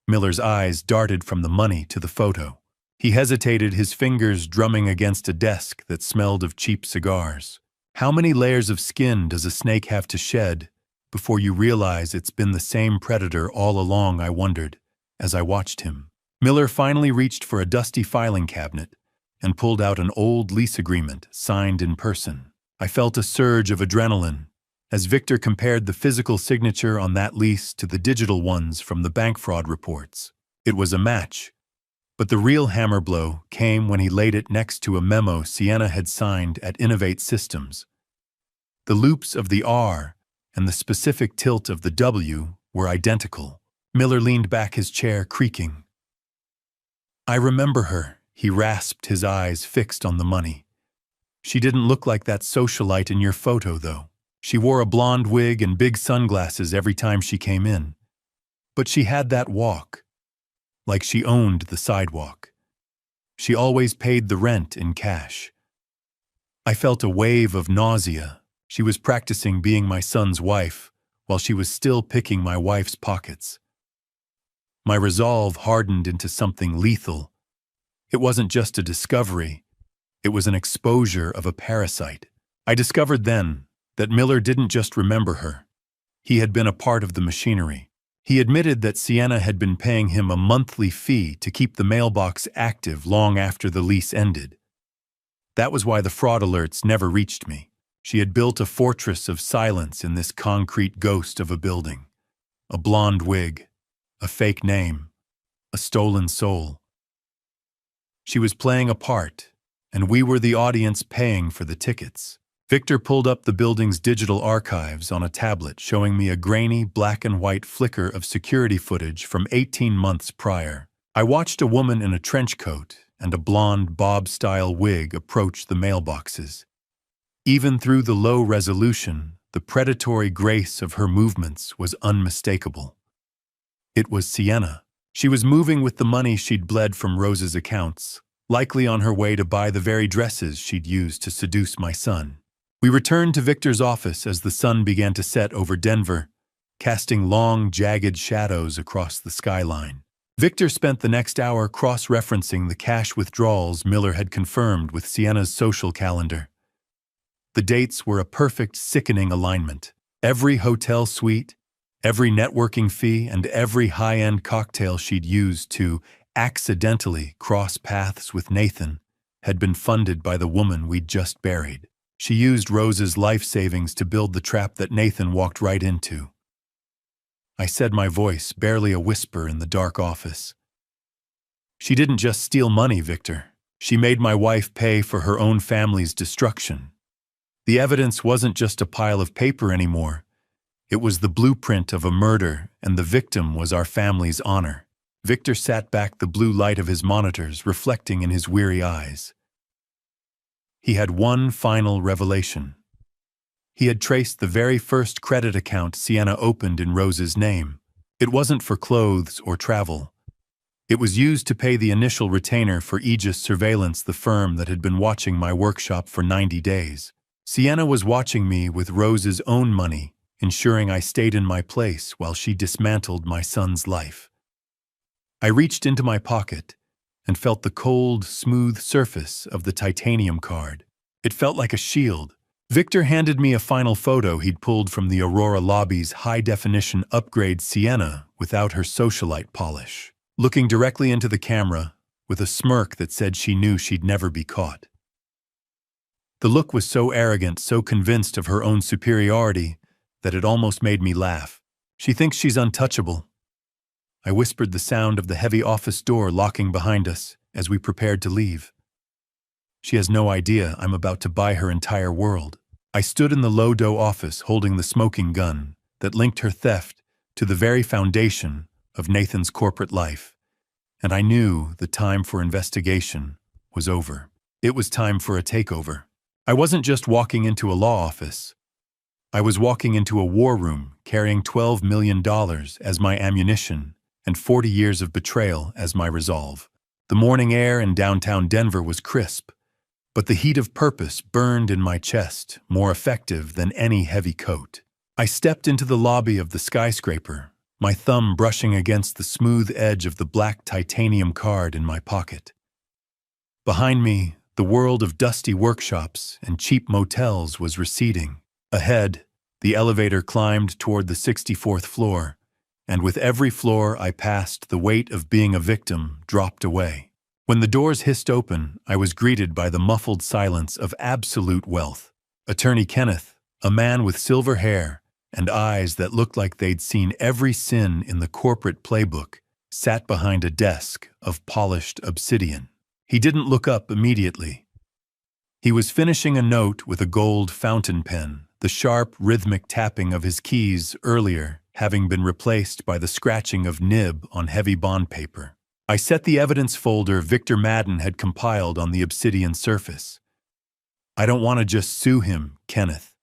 Miller's eyes darted from the money to the photo. He hesitated, his fingers drumming against a desk that smelled of cheap cigars. How many layers of skin does a snake have to shed before you realize it's been the same predator all along, I wondered, as I watched him. Miller finally reached for a dusty filing cabinet and pulled out an old lease agreement signed in person. I felt a surge of adrenaline as Victor compared the physical signature on that lease to the digital ones from the bank fraud reports. It was a match, but the real hammer blow came when he laid it next to a memo Sienna had signed at Innovate Systems. The loops of the R and the specific tilt of the W were identical. Miller leaned back his chair, creaking. "I remember her," he rasped, his eyes fixed on the money. "She didn't look like that socialite in your photo, though. She wore a blonde wig and big sunglasses every time she came in. But she had that walk, like she owned the sidewalk. She always paid the rent in cash." I felt a wave of nausea. She was practicing being my son's wife, while she was still picking my wife's pockets. My resolve hardened into something lethal. It wasn't just a discovery, it was an exposure of a parasite. I discovered then that Miller didn't just remember her. He had been a part of the machinery. He admitted that Sienna had been paying him a monthly fee to keep the mailbox active long after the lease ended. That was why the fraud alerts never reached me. She had built a fortress of silence in this concrete ghost of a building. A blonde wig, a fake name, a stolen soul. She was playing a part, and we were the audience paying for the tickets. Victor pulled up the building's digital archives on a tablet, showing me a grainy black and white flicker of security footage from 18 months prior. I watched a woman in a trench coat and a blonde bob-style wig approach the mailboxes. Even through the low resolution, the predatory grace of her movements was unmistakable. It was Sienna. She was moving with the money she'd bled from Rose's accounts, likely on her way to buy the very dresses she'd used to seduce my son. We returned to Victor's office as the sun began to set over Denver, casting long, jagged shadows across the skyline. Victor spent the next hour cross-referencing the cash withdrawals Miller had confirmed with Sienna's social calendar. The dates were a perfect, sickening alignment. Every hotel suite, every networking fee, and every high-end cocktail she'd used to accidentally cross paths with Nathan had been funded by the woman we'd just buried. She used Rose's life savings to build the trap that Nathan walked right into. I said, my voice barely a whisper in the dark office. "She didn't just steal money, Victor. She made my wife pay for her own family's destruction. The evidence wasn't just a pile of paper anymore. It was the blueprint of a murder, and the victim was our family's honor." Victor sat back, the blue light of his monitors reflecting in his weary eyes. He had one final revelation. He had traced the very first credit account Sienna opened in Rose's name. It wasn't for clothes or travel. It was used to pay the initial retainer for Aegis Surveillance, the firm that had been watching my workshop for 90 days. Sienna was watching me with Rose's own money, ensuring I stayed in my place while she dismantled my son's life. I reached into my pocket and felt the cold, smooth surface of the titanium card. It felt like a shield. Victor handed me a final photo he'd pulled from the Aurora lobby's high-definition upgrade Sienna without her socialite polish, looking directly into the camera with a smirk that said she knew she'd never be caught. The look was so arrogant, so convinced of her own superiority, that it almost made me laugh. "She thinks she's untouchable." I whispered, the sound of the heavy office door locking behind us as we prepared to leave. "She has no idea I'm about to buy her entire world." I stood in the low-dough office holding the smoking gun that linked her theft to the very foundation of Nathan's corporate life, and I knew the time for investigation was over. It was time for a takeover. I wasn't just walking into a law office. I was walking into a war room carrying $12 million as my ammunition and 40 years of betrayal as my resolve. The morning air in downtown Denver was crisp, but the heat of purpose burned in my chest, more effective than any heavy coat. I stepped into the lobby of the skyscraper, my thumb brushing against the smooth edge of the black titanium card in my pocket. Behind me, the world of dusty workshops and cheap motels was receding. Ahead, the elevator climbed toward the 64th floor, and with every floor I passed, the weight of being a victim dropped away. When the doors hissed open, I was greeted by the muffled silence of absolute wealth. Attorney Kenneth, a man with silver hair and eyes that looked like they'd seen every sin in the corporate playbook, sat behind a desk of polished obsidian. He didn't look up immediately. He was finishing a note with a gold fountain pen. The sharp, rhythmic tapping of his keys earlier having been replaced by the scratching of nib on heavy bond paper. I set the evidence folder Victor Madden had compiled on the obsidian surface. "I don't want to just sue him, Kenneth,"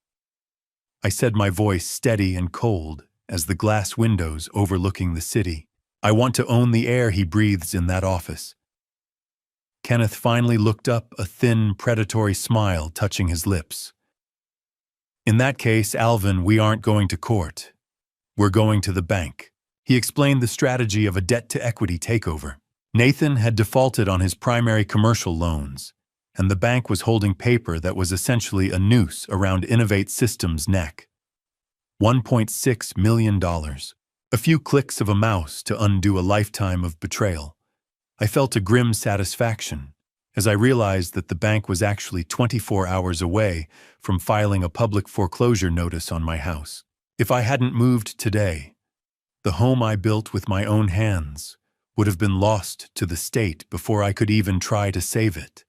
I said, my voice steady and cold as the glass windows overlooking the city. "I want to own the air he breathes in that office." Kenneth finally looked up, a thin, predatory smile touching his lips. "In that case, Alvin, we aren't going to court. We're going to the bank." He explained the strategy of a debt-to-equity takeover. Nathan had defaulted on his primary commercial loans, and the bank was holding paper that was essentially a noose around Innovate Systems' neck. $1.6 million. A few clicks of a mouse to undo a lifetime of betrayal. I felt a grim satisfaction as I realized that the bank was actually 24 hours away from filing a public foreclosure notice on my house. If I hadn't moved today, the home I built with my own hands would have been lost to the state before I could even try to save it.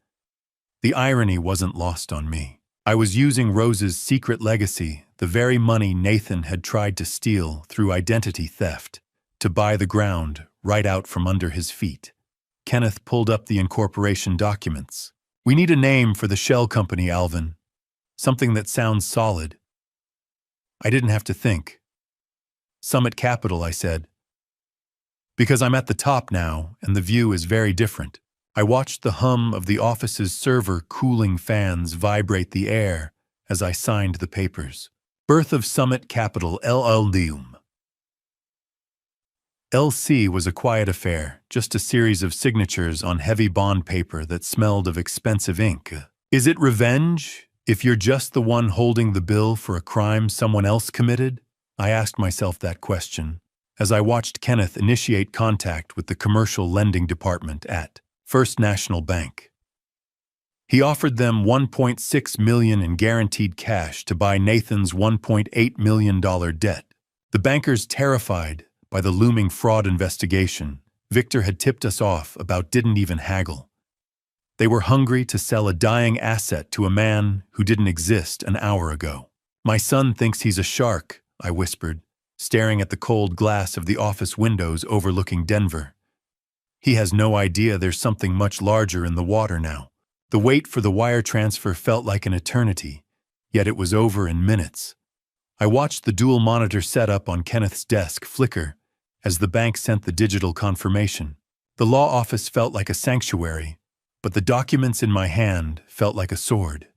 The irony wasn't lost on me. I was using Rose's secret legacy, the very money Nathan had tried to steal through identity theft, to buy the ground right out from under his feet. Kenneth pulled up the incorporation documents. "We need a name for the shell company, Alvin. Something that sounds solid." I didn't have to think. "Summit Capital," I said. "Because I'm at the top now, and the view is very different." I watched the hum of the office's server cooling fans vibrate the air as I signed the papers. Birth of Summit Capital LLC. LC was a quiet affair, just a series of signatures on heavy bond paper that smelled of expensive ink. Is it revenge, if you're just the one holding the bill for a crime someone else committed? I asked myself that question as I watched Kenneth initiate contact with the commercial lending department at First National Bank. He offered them $1.6 million in guaranteed cash to buy Nathan's $1.8 million debt. The bankers, terrified by the looming fraud investigation Victor had tipped us off about, didn't even haggle. They were hungry to sell a dying asset to a man who didn't exist an hour ago. "My son thinks he's a shark," I whispered, staring at the cold glass of the office windows overlooking Denver. "He has no idea there's something much larger in the water now." The wait for the wire transfer felt like an eternity, yet it was over in minutes. I watched the dual monitor setup on Kenneth's desk flicker as the bank sent the digital confirmation. The law office felt like a sanctuary, but the documents in my hand felt like a sword.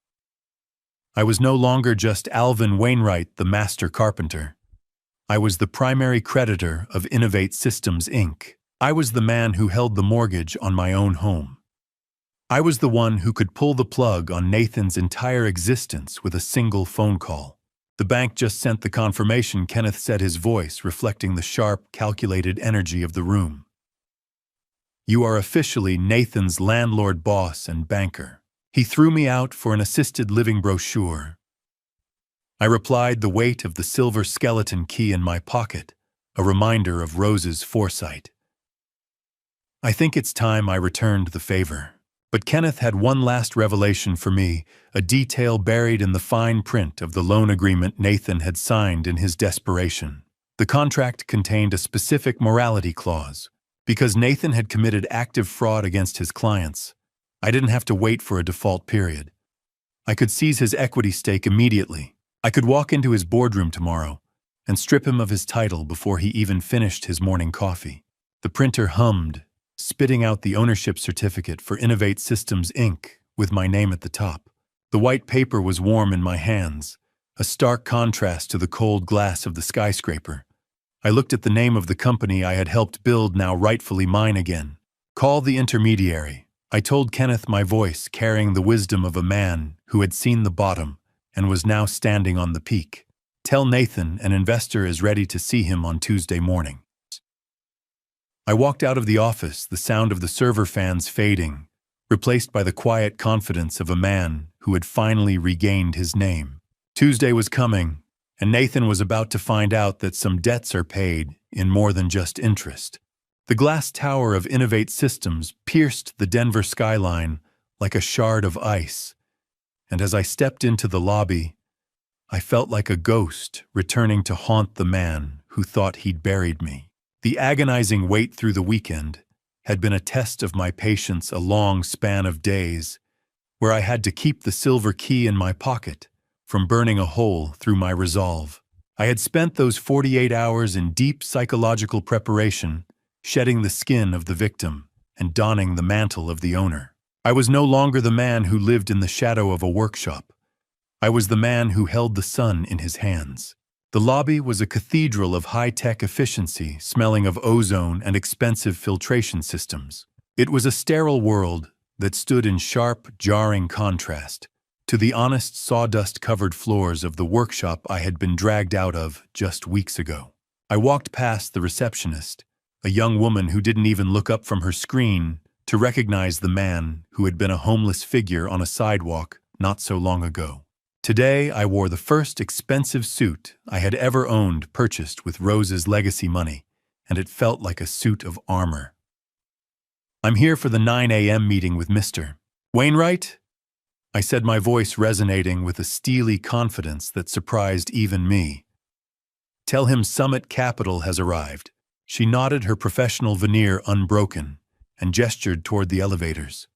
I was no longer just Alvin Wainwright, the master carpenter. I was the primary creditor of Innovate Systems, Inc. I was the man who held the mortgage on my own home. I was the one who could pull the plug on Nathan's entire existence with a single phone call. "The bank just sent the confirmation," Kenneth said, his voice reflecting the sharp, calculated energy of the room. "You are officially Nathan's landlord, boss, and banker." He threw me out for an assisted living brochure. I replied, the weight of the silver skeleton key in my pocket, a reminder of Rose's foresight. "I think it's time I returned the favor." But Kenneth had one last revelation for me, a detail buried in the fine print of the loan agreement Nathan had signed in his desperation. The contract contained a specific morality clause. Because Nathan had committed active fraud against his clients, I didn't have to wait for a default period. I could seize his equity stake immediately. I could walk into his boardroom tomorrow and strip him of his title before he even finished his morning coffee. The printer hummed, spitting out the ownership certificate for Innovate Systems, Inc., with my name at the top. The white paper was warm in my hands, a stark contrast to the cold glass of the skyscraper. I looked at the name of the company I had helped build, now rightfully mine again. "Call the intermediary," I told Kenneth, my voice carrying the wisdom of a man who had seen the bottom and was now standing on the peak. "Tell Nathan an investor is ready to see him on Tuesday morning." I walked out of the office, the sound of the server fans fading, replaced by the quiet confidence of a man who had finally regained his name. Tuesday was coming, and Nathan was about to find out that some debts are paid in more than just interest. The glass tower of Innovate Systems pierced the Denver skyline like a shard of ice, and as I stepped into the lobby, I felt like a ghost returning to haunt the man who thought he'd buried me. The agonizing wait through the weekend had been a test of my patience, a long span of days where I had to keep the silver key in my pocket from burning a hole through my resolve. I had spent those 48 hours in deep psychological preparation, shedding the skin of the victim and donning the mantle of the owner. I was no longer the man who lived in the shadow of a workshop. I was the man who held the sun in his hands. The lobby was a cathedral of high-tech efficiency, smelling of ozone and expensive filtration systems. It was a sterile world that stood in sharp, jarring contrast to the honest sawdust-covered floors of the workshop I had been dragged out of just weeks ago. I walked past the receptionist, a young woman who didn't even look up from her screen to recognize the man who had been a homeless figure on a sidewalk not so long ago. Today, I wore the first expensive suit I had ever owned, purchased with Rose's legacy money, and it felt like a suit of armor. "I'm here for the 9 a.m. meeting with Mr. Wainwright," I said, my voice resonating with a steely confidence that surprised even me. "Tell him Summit Capital has arrived." She nodded, her professional veneer unbroken, and gestured toward the elevators.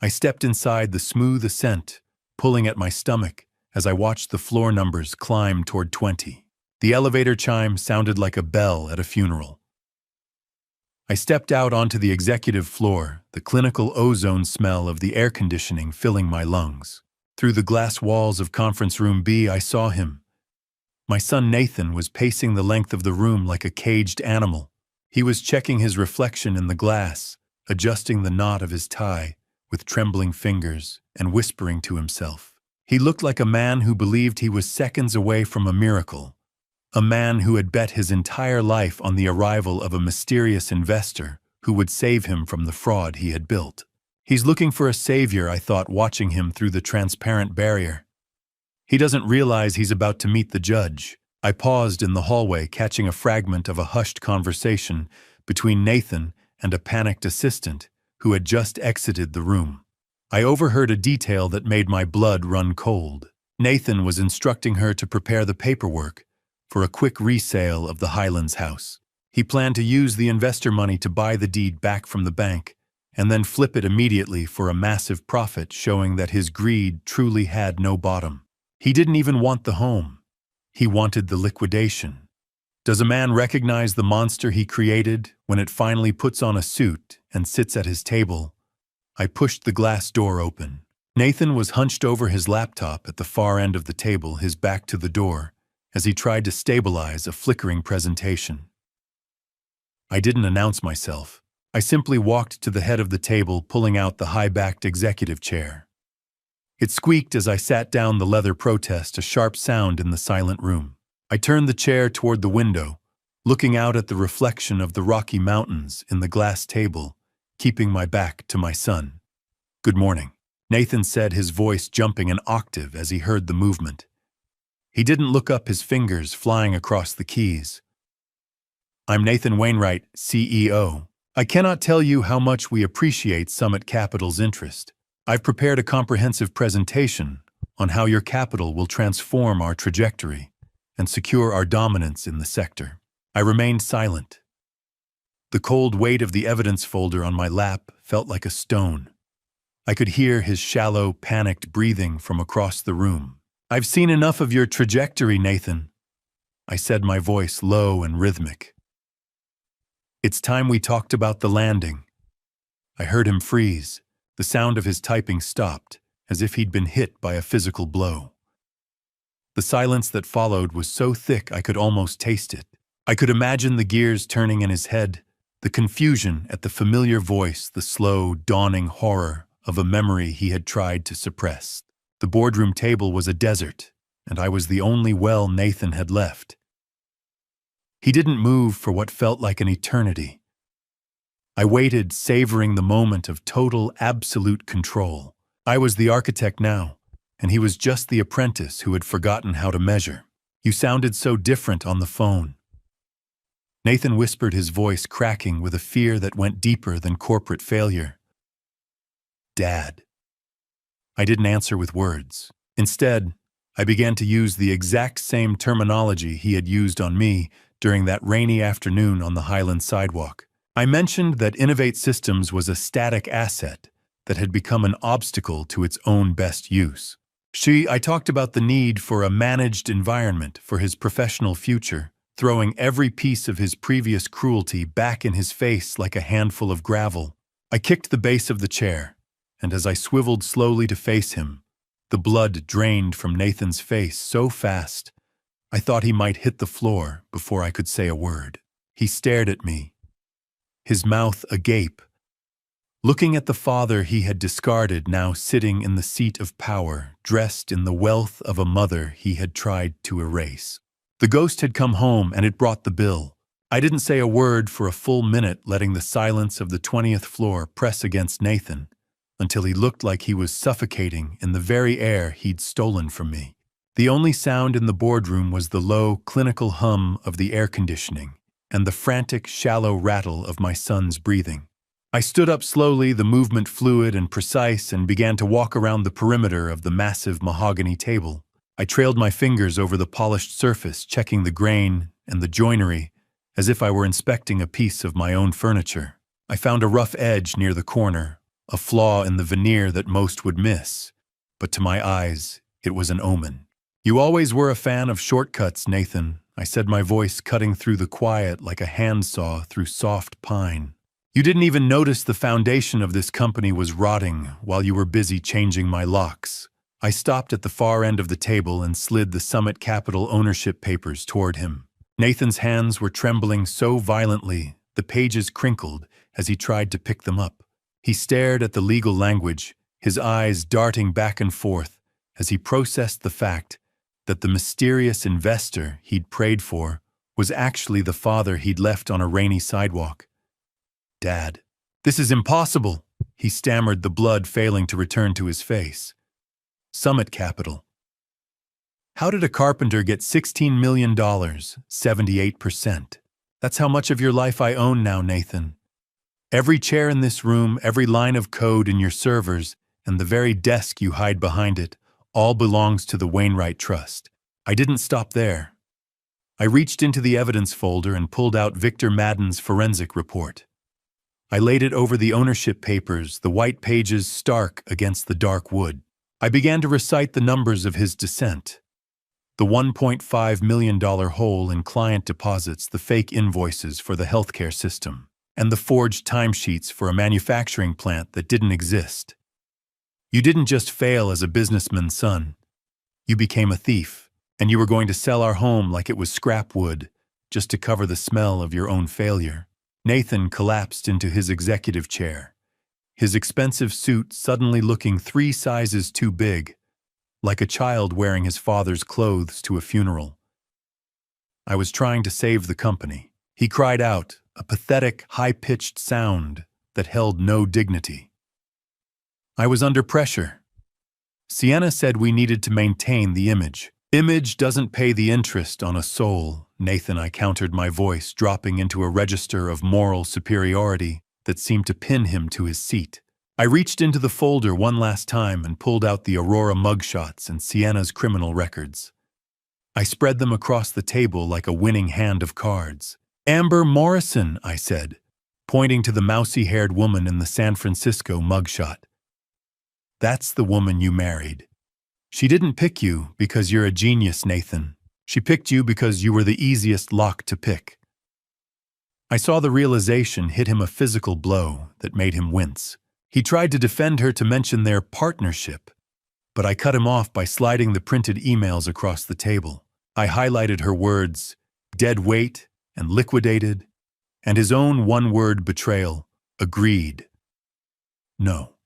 I stepped inside the smooth ascent, pulling at my stomach as I watched the floor numbers climb toward 20. The elevator chime sounded like a bell at a funeral. I stepped out onto the executive floor, the clinical ozone smell of the air conditioning filling my lungs. Through the glass walls of Conference Room B, I saw him. My son Nathan was pacing the length of the room like a caged animal. He was checking his reflection in the glass, adjusting the knot of his tie with trembling fingers and whispering to himself. He looked like a man who believed he was seconds away from a miracle, a man who had bet his entire life on the arrival of a mysterious investor who would save him from the fraud he had built. He's looking for a savior, I thought, watching him through the transparent barrier. He doesn't realize he's about to meet the judge. I paused in the hallway, catching a fragment of a hushed conversation between Nathan and a panicked assistant who had just exited the room. I overheard a detail that made my blood run cold. Nathan was instructing her to prepare the paperwork for a quick resale of the Highlands house. He planned to use the investor money to buy the deed back from the bank and then flip it immediately for a massive profit, showing that his greed truly had no bottom. He didn't even want the home. He wanted the liquidation. Does a man recognize the monster he created when it finally puts on a suit and sits at his table? I pushed the glass door open. Nathan was hunched over his laptop at the far end of the table, his back to the door, as he tried to stabilize a flickering presentation. I didn't announce myself. I simply walked to the head of the table, pulling out the high-backed executive chair. It squeaked as I sat down, the leather protest, a sharp sound in the silent room. I turned the chair toward the window, looking out at the reflection of the Rocky Mountains in the glass table, keeping my back to my son. "Good morning," Nathan said, his voice jumping an octave as he heard the movement. He didn't look up, his fingers flying across the keys. "I'm Nathan Wainwright, CEO. I cannot tell you how much we appreciate Summit Capital's interest. I've prepared a comprehensive presentation on how your capital will transform our trajectory and secure our dominance in the sector." I remained silent. The cold weight of the evidence folder on my lap felt like a stone. I could hear his shallow, panicked breathing from across the room. "I've seen enough of your trajectory, Nathan," I said, my voice low and rhythmic. "It's time we talked about the landing." I heard him freeze. The sound of his typing stopped, as if he'd been hit by a physical blow. The silence that followed was so thick I could almost taste it. I could imagine the gears turning in his head, the confusion at the familiar voice, the slow, dawning horror of a memory he had tried to suppress. The boardroom table was a desert, and I was the only well Nathan had left. He didn't move for what felt like an eternity. I waited, savoring the moment of total, absolute control. I was the architect now, and he was just the apprentice who had forgotten how to measure. "You sounded so different on the phone," Nathan whispered, his voice cracking with a fear that went deeper than corporate failure. "Dad." I didn't answer with words. Instead, I began to use the exact same terminology he had used on me, during that rainy afternoon on the Highland sidewalk. I mentioned that Innovate Systems was a static asset that had become an obstacle to its own best use. I talked about the need for a managed environment for his professional future, throwing every piece of his previous cruelty back in his face like a handful of gravel. I kicked the base of the chair, and as I swiveled slowly to face him, the blood drained from Nathan's face so fast, I thought he might hit the floor before I could say a word. He stared at me, his mouth agape, looking at the father he had discarded now sitting in the seat of power, dressed in the wealth of a mother he had tried to erase. The ghost had come home and it brought the bill. I didn't say a word for a full minute, letting the silence of the 20th floor press against Nathan, until he looked like he was suffocating in the very air he'd stolen from me. The only sound in the boardroom was the low, clinical hum of the air conditioning and the frantic, shallow rattle of my son's breathing. I stood up slowly, the movement fluid and precise, and began to walk around the perimeter of the massive mahogany table. I trailed my fingers over the polished surface, checking the grain and the joinery, as if I were inspecting a piece of my own furniture. I found a rough edge near the corner, a flaw in the veneer that most would miss, but to my eyes, it was an omen. "You always were a fan of shortcuts, Nathan," I said, my voice cutting through the quiet like a handsaw through soft pine. "You didn't even notice the foundation of this company was rotting while you were busy changing my locks." I stopped at the far end of the table and slid the Summit Capital ownership papers toward him. Nathan's hands were trembling so violently, the pages crinkled as he tried to pick them up. He stared at the legal language, his eyes darting back and forth as he processed the fact that the mysterious investor he'd prayed for was actually the father he'd left on a rainy sidewalk. "Dad, this is impossible," he stammered, the blood failing to return to his face. "Summit Capital. How did a carpenter get $16 million, 78%? That's how much of your life I own now, Nathan. Every chair in this room, every line of code in your servers, and the very desk you hide behind it, all belongs to the Wainwright Trust." I didn't stop there. I reached into the evidence folder and pulled out Victor Madden's forensic report. I laid it over the ownership papers, the white pages stark against the dark wood. I began to recite the numbers of his descent. The $1.5 million hole in client deposits, the fake invoices for the healthcare system, and the forged timesheets for a manufacturing plant that didn't exist. "You didn't just fail as a businessman's son. You became a thief, and you were going to sell our home like it was scrap wood, just to cover the smell of your own failure." Nathan collapsed into his executive chair, his expensive suit suddenly looking 3 sizes too big, like a child wearing his father's clothes to a funeral. "I was trying to save the company," he cried out, a pathetic, high-pitched sound that held no dignity. "I was under pressure. Sienna said we needed to maintain the image." "Image doesn't pay the interest on a soul, Nathan," I countered, my voice dropping into a register of moral superiority that seemed to pin him to his seat. I reached into the folder one last time and pulled out the Aurora mugshots and Sienna's criminal records. I spread them across the table like a winning hand of cards. "Amber Morrison," I said, pointing to the mousy-haired woman in the San Francisco mugshot. "That's the woman you married. She didn't pick you because you're a genius, Nathan. She picked you because you were the easiest lock to pick." I saw the realization hit him a physical blow that made him wince. He tried to defend her, to mention their partnership, but I cut him off by sliding the printed emails across the table. I highlighted her words, "dead weight" and "liquidated," and his own one-word betrayal, "agreed." "No."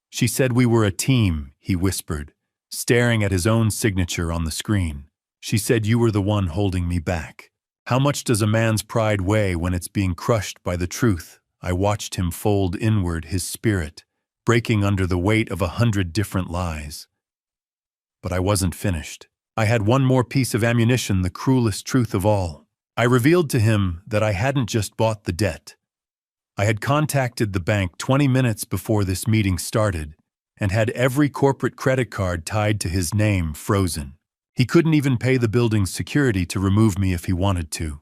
"She said we were a team," he whispered, staring at his own signature on the screen. "She said you were the one holding me back." How much does a man's pride weigh when it's being crushed by the truth? I watched him fold inward, his spirit, breaking under the weight of 100 different lies. But I wasn't finished. I had one more piece of ammunition, the cruelest truth of all. I revealed to him that I hadn't just bought the debt. I had contacted the bank 20 minutes before this meeting started and had every corporate credit card tied to his name frozen. He couldn't even pay the building's security to remove me if he wanted to.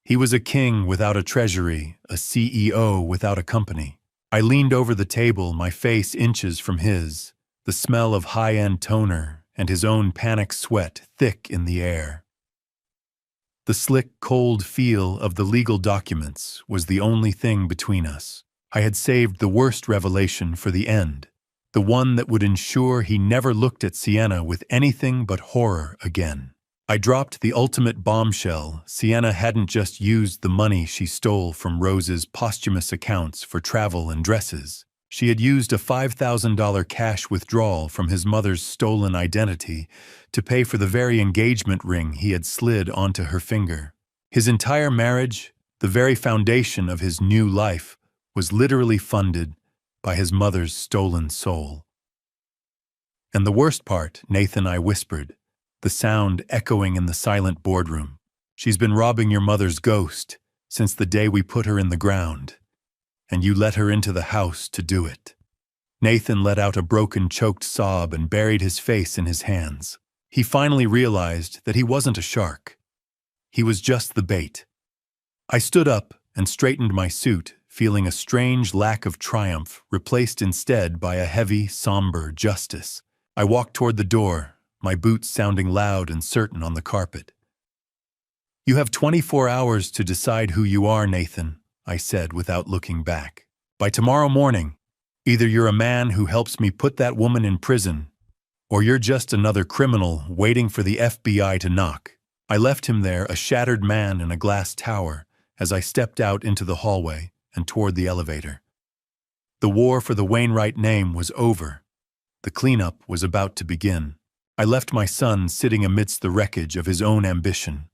He was a king without a treasury, a CEO without a company. I leaned over the table, my face inches from his, the smell of high-end toner and his own panic sweat thick in the air. The slick, cold feel of the legal documents was the only thing between us. I had saved the worst revelation for the end, the one that would ensure he never looked at Sienna with anything but horror again. I dropped the ultimate bombshell. Sienna hadn't just used the money she stole from Rose's posthumous accounts for travel and dresses. She had used a $5,000 cash withdrawal from his mother's stolen identity to pay for the very engagement ring he had slid onto her finger. His entire marriage, the very foundation of his new life, was literally funded by his mother's stolen soul. And the worst part, Nathan, I whispered, the sound echoing in the silent boardroom. She's been robbing your mother's ghost since the day we put her in the ground, and you let her into the house to do it. Nathan let out a broken, choked sob and buried his face in his hands. He finally realized that he wasn't a shark. He was just the bait. I stood up and straightened my suit, feeling a strange lack of triumph replaced instead by a heavy, somber justice. I walked toward the door, my boots sounding loud and certain on the carpet. You have 24 hours to decide who you are, Nathan, I said without looking back. By tomorrow morning, either you're a man who helps me put that woman in prison, or you're just another criminal waiting for the FBI to knock. I left him there, a shattered man in a glass tower, as I stepped out into the hallway and toward the elevator. The war for the Wainwright name was over. The cleanup was about to begin. I left my son sitting amidst the wreckage of his own ambition,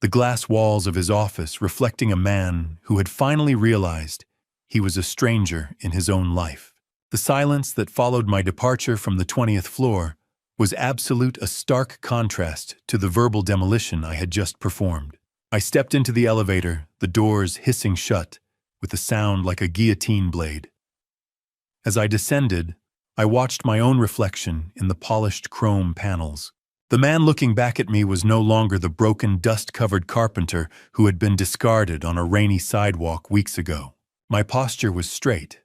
the glass walls of his office reflecting a man who had finally realized he was a stranger in his own life. The silence that followed my departure from the 20th floor was absolute, a stark contrast to the verbal demolition I had just performed. I stepped into the elevator, the doors hissing shut, with a sound like a guillotine blade. As I descended, I watched my own reflection in the polished chrome panels. The man looking back at me was no longer the broken, dust-covered carpenter who had been discarded on a rainy sidewalk weeks ago. My posture was straight.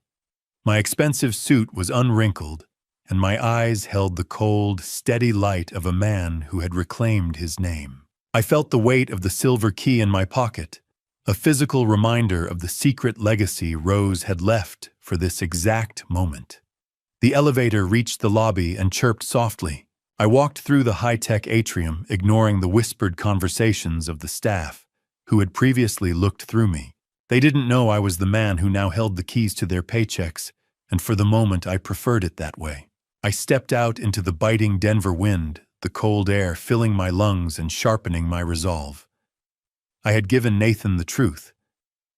My expensive suit was unwrinkled, and my eyes held the cold, steady light of a man who had reclaimed his name. I felt the weight of the silver key in my pocket, a physical reminder of the secret legacy Rose had left for this exact moment. The elevator reached the lobby and chirped softly. I walked through the high-tech atrium, ignoring the whispered conversations of the staff, who had previously looked through me. They didn't know I was the man who now held the keys to their paychecks, and for the moment I preferred it that way. I stepped out into the biting Denver wind, the cold air filling my lungs and sharpening my resolve. I had given Nathan the truth.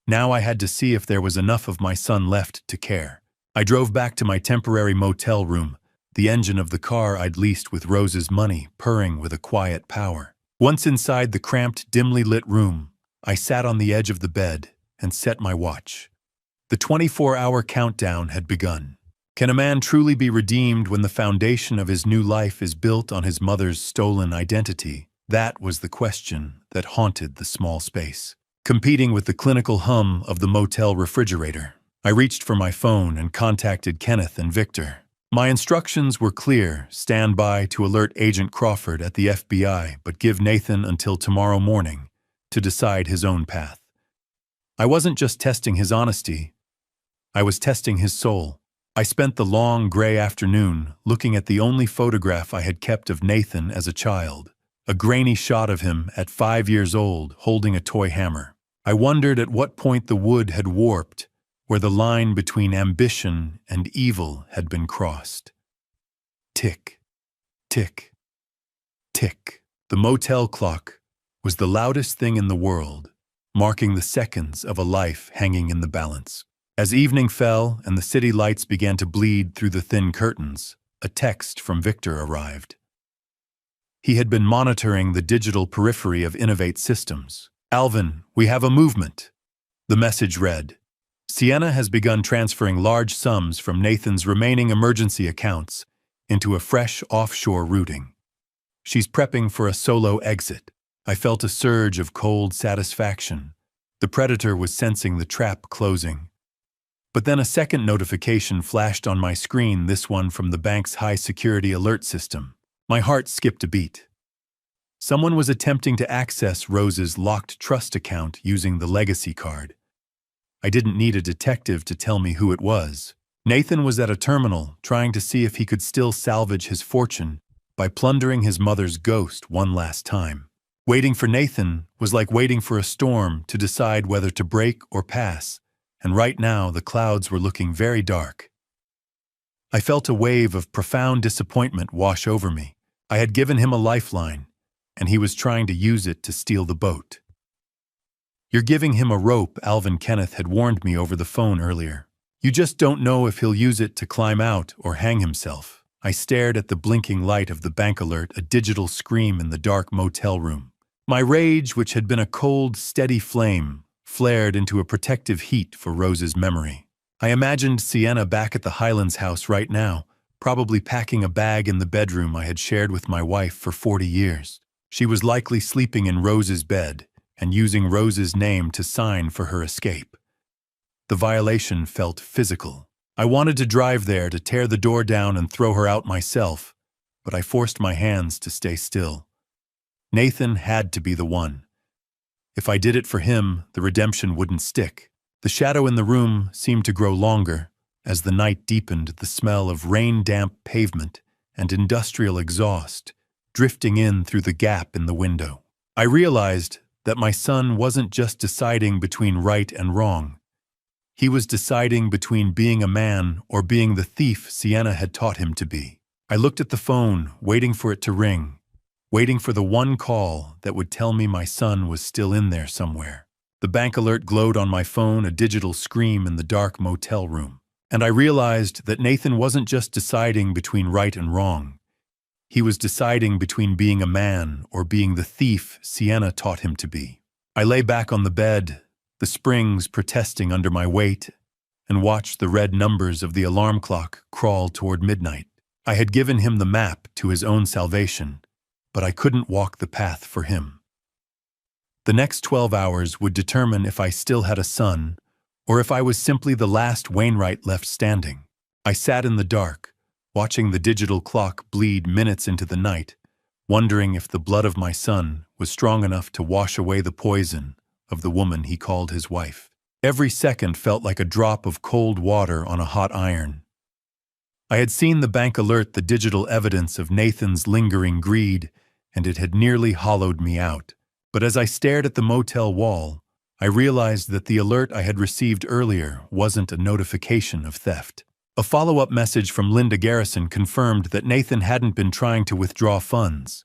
Now I had to see if there was enough of my son left to care. I drove back to my temporary motel room, the engine of the car I'd leased with Rose's money purring with a quiet power. Once inside the cramped, dimly lit room, I sat on the edge of the bed and set my watch. The 24-hour countdown had begun. Can a man truly be redeemed when the foundation of his new life is built on his mother's stolen identity? That was the question that haunted the small space, competing with the clinical hum of the motel refrigerator. I reached for my phone and contacted Kenneth and Victor. My instructions were clear: stand by to alert Agent Crawford at the FBI, but give Nathan until tomorrow morning to decide his own path. I wasn't just testing his honesty, I was testing his soul. I spent the long, gray afternoon looking at the only photograph I had kept of Nathan as a child, a grainy shot of him at 5 years old holding a toy hammer. I wondered at what point the wood had warped, where the line between ambition and evil had been crossed. Tick, tick, tick. The motel clock was the loudest thing in the world, marking the seconds of a life hanging in the balance. As evening fell and the city lights began to bleed through the thin curtains, a text from Victor arrived. He had been monitoring the digital periphery of Innovate Systems. "Alvin, we have a movement." The message read, "Sienna has begun transferring large sums from Nathan's remaining emergency accounts into a fresh offshore routing. She's prepping for a solo exit. I felt a surge of cold satisfaction. The predator was sensing the trap closing. But then a second notification flashed on my screen, this one from the bank's high-security alert system. My heart skipped a beat. Someone was attempting to access Rose's locked trust account using the legacy card. I didn't need a detective to tell me who it was. Nathan was at a terminal, trying to see if he could still salvage his fortune by plundering his mother's ghost one last time. Waiting for Nathan was like waiting for a storm to decide whether to break or pass, and right now the clouds were looking very dark. I felt a wave of profound disappointment wash over me. I had given him a lifeline, and he was trying to use it to steal the boat. "You're giving him a rope," Alvin Kenneth had warned me over the phone earlier. "You just don't know if he'll use it to climb out or hang himself." I stared at the blinking light of the bank alert, a digital scream in the dark motel room. My rage, which had been a cold, steady flame, flared into a protective heat for Rose's memory. I imagined Sienna back at the Highlands house right now, probably packing a bag in the bedroom I had shared with my wife for 40 years. She was likely sleeping in Rose's bed and using Rose's name to sign for her escape. The violation felt physical. I wanted to drive there to tear the door down and throw her out myself, but I forced my hands to stay still. Nathan had to be the one. If I did it for him, the redemption wouldn't stick. The shadow in the room seemed to grow longer. As the night deepened, the smell of rain-damp pavement and industrial exhaust drifting in through the gap in the window. I realized that my son wasn't just deciding between right and wrong. He was deciding between being a man or being the thief Sienna had taught him to be. I looked at the phone, waiting for it to ring, waiting for the one call that would tell me my son was still in there somewhere. The bank alert glowed on my phone, a digital scream in the dark motel room. And I realized that Nathan wasn't just deciding between right and wrong. He was deciding between being a man or being the thief Sienna taught him to be. I lay back on the bed, the springs protesting under my weight, and watched the red numbers of the alarm clock crawl toward midnight. I had given him the map to his own salvation, but I couldn't walk the path for him. The next 12 hours would determine if I still had a son, or if I was simply the last Wainwright left standing. I sat in the dark, watching the digital clock bleed minutes into the night, wondering if the blood of my son was strong enough to wash away the poison of the woman he called his wife. Every second felt like a drop of cold water on a hot iron. I had seen the bank alert the digital evidence of Nathan's lingering greed, and it had nearly hollowed me out. But as I stared at the motel wall, I realized that the alert I had received earlier wasn't a notification of theft. A follow-up message from Linda Garrison confirmed that Nathan hadn't been trying to withdraw funds.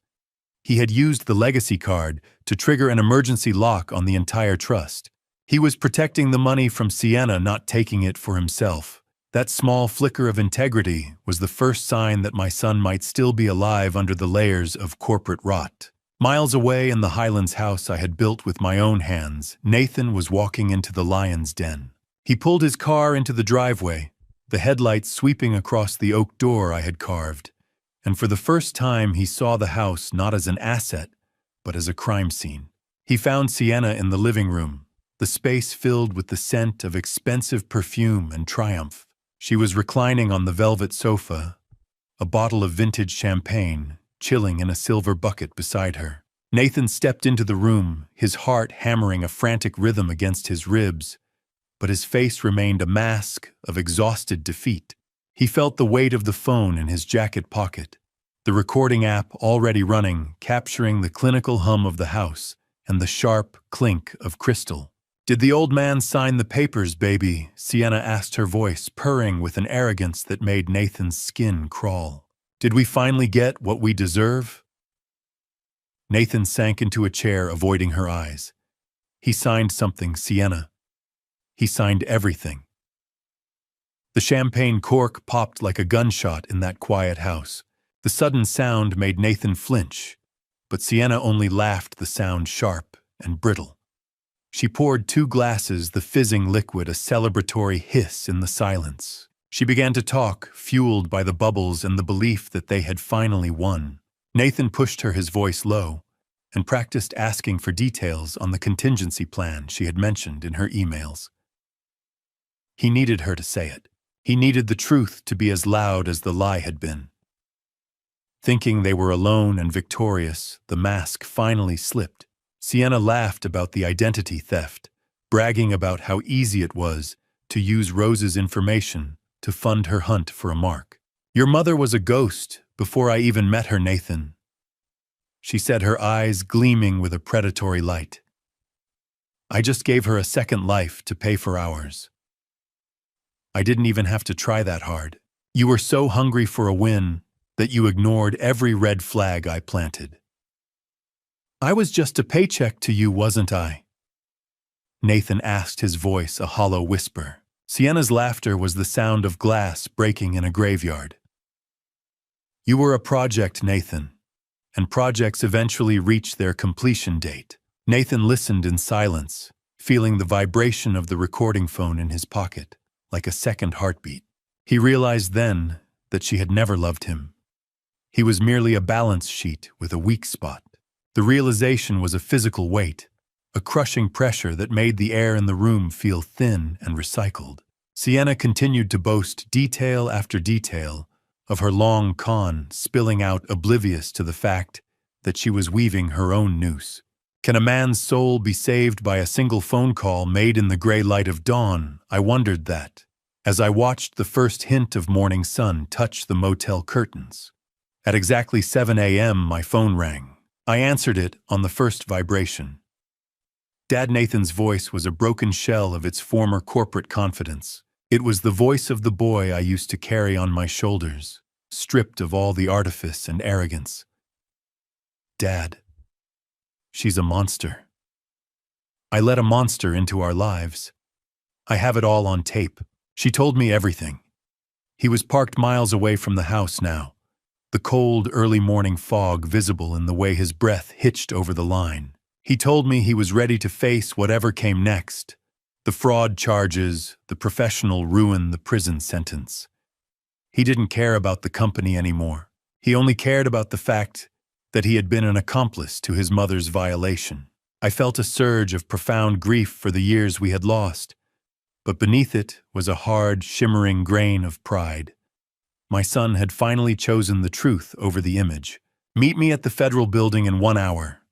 He had used the legacy card to trigger an emergency lock on the entire trust. He was protecting the money from Sienna, not taking it for himself. That small flicker of integrity was the first sign that my son might still be alive under the layers of corporate rot. Miles away in the Highlands house I had built with my own hands, Nathan was walking into the lion's den. He pulled his car into the driveway, the headlights sweeping across the oak door I had carved, and for the first time he saw the house not as an asset, but as a crime scene. He found Sienna in the living room, the space filled with the scent of expensive perfume and triumph. She was reclining on the velvet sofa, a bottle of vintage champagne chilling in a silver bucket beside her. Nathan stepped into the room, his heart hammering a frantic rhythm against his ribs, but his face remained a mask of exhausted defeat. He felt the weight of the phone in his jacket pocket, the recording app already running, capturing the clinical hum of the house and the sharp clink of crystal. "Did the old man sign the papers, baby?" Sienna asked, her voice purring with an arrogance that made Nathan's skin crawl. "Did we finally get what we deserve?" Nathan sank into a chair, avoiding her eyes. "He signed something, Sienna. He signed everything." The champagne cork popped like a gunshot in that quiet house. The sudden sound made Nathan flinch, but Sienna only laughed, the sound sharp and brittle. She poured 2 glasses, the fizzing liquid a celebratory hiss in the silence. She began to talk, fueled by the bubbles and the belief that they had finally won. Nathan pushed her, his voice low. and practiced asking for details on the contingency plan she had mentioned in her emails. He needed her to say it. He needed the truth to be as loud as the lie had been. Thinking they were alone and victorious, the mask finally slipped. Sienna laughed about the identity theft, bragging about how easy it was to use Rose's information to fund her hunt for a mark. "Your mother was a ghost before I even met her, Nathan," she said, her eyes gleaming with a predatory light. "I just gave her a second life to pay for ours. I didn't even have to try that hard. You were so hungry for a win that you ignored every red flag I planted. I was just a paycheck to you, wasn't I?" Nathan asked, his voice a hollow whisper. Sienna's laughter was the sound of glass breaking in a graveyard. "You were a project, Nathan, and projects eventually reach their completion date." Nathan listened in silence, feeling the vibration of the recording phone in his pocket, like a second heartbeat. He realized then that she had never loved him. He was merely a balance sheet with a weak spot. The realization was a physical weight, a crushing pressure that made the air in the room feel thin and recycled. Sienna continued to boast detail after detail of her long con, spilling out oblivious to the fact that she was weaving her own noose. Can a man's soul be saved by a single phone call made in the gray light of dawn? I wondered that, as I watched the first hint of morning sun touch the motel curtains. At exactly 7 a.m., my phone rang. I answered it on the first vibration. Dad Nathan's voice was a broken shell of its former corporate confidence. It was the voice of the boy I used to carry on my shoulders, stripped of all the artifice and arrogance. "Dad, she's a monster. I let a monster into our lives. I have it all on tape. She told me everything." He was parked miles away from the house now, the cold, early morning fog visible in the way his breath hitched over the line. He told me he was ready to face whatever came next, the fraud charges, the professional ruin, the prison sentence. He didn't care about the company anymore. He only cared about the fact that he had been an accomplice to his mother's violation. I felt a surge of profound grief for the years we had lost, but beneath it was a hard, shimmering grain of pride. My son had finally chosen the truth over the image. "Meet me at the federal building in 1 hour.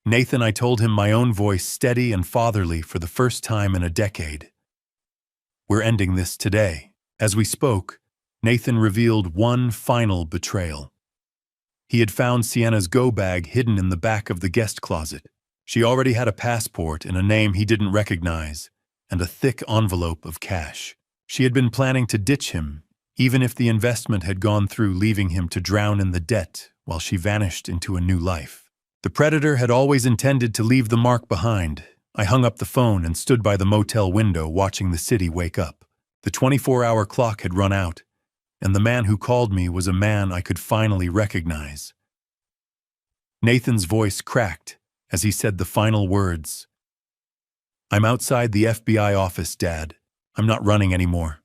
Nathan," I told him, my own voice steady and fatherly for the first time in a decade. "We're ending this today." As we spoke, Nathan revealed one final betrayal. He had found Sienna's go-bag hidden in the back of the guest closet. She already had a passport in a name he didn't recognize, and a thick envelope of cash. She had been planning to ditch him, even if the investment had gone through, leaving him to drown in the debt while she vanished into a new life. The predator had always intended to leave the mark behind. I hung up the phone and stood by the motel window watching the city wake up. The 24-hour clock had run out, and the man who called me was a man I could finally recognize. Nathan's voice cracked as he said the final words. "I'm outside the FBI office, Dad. I'm not running anymore."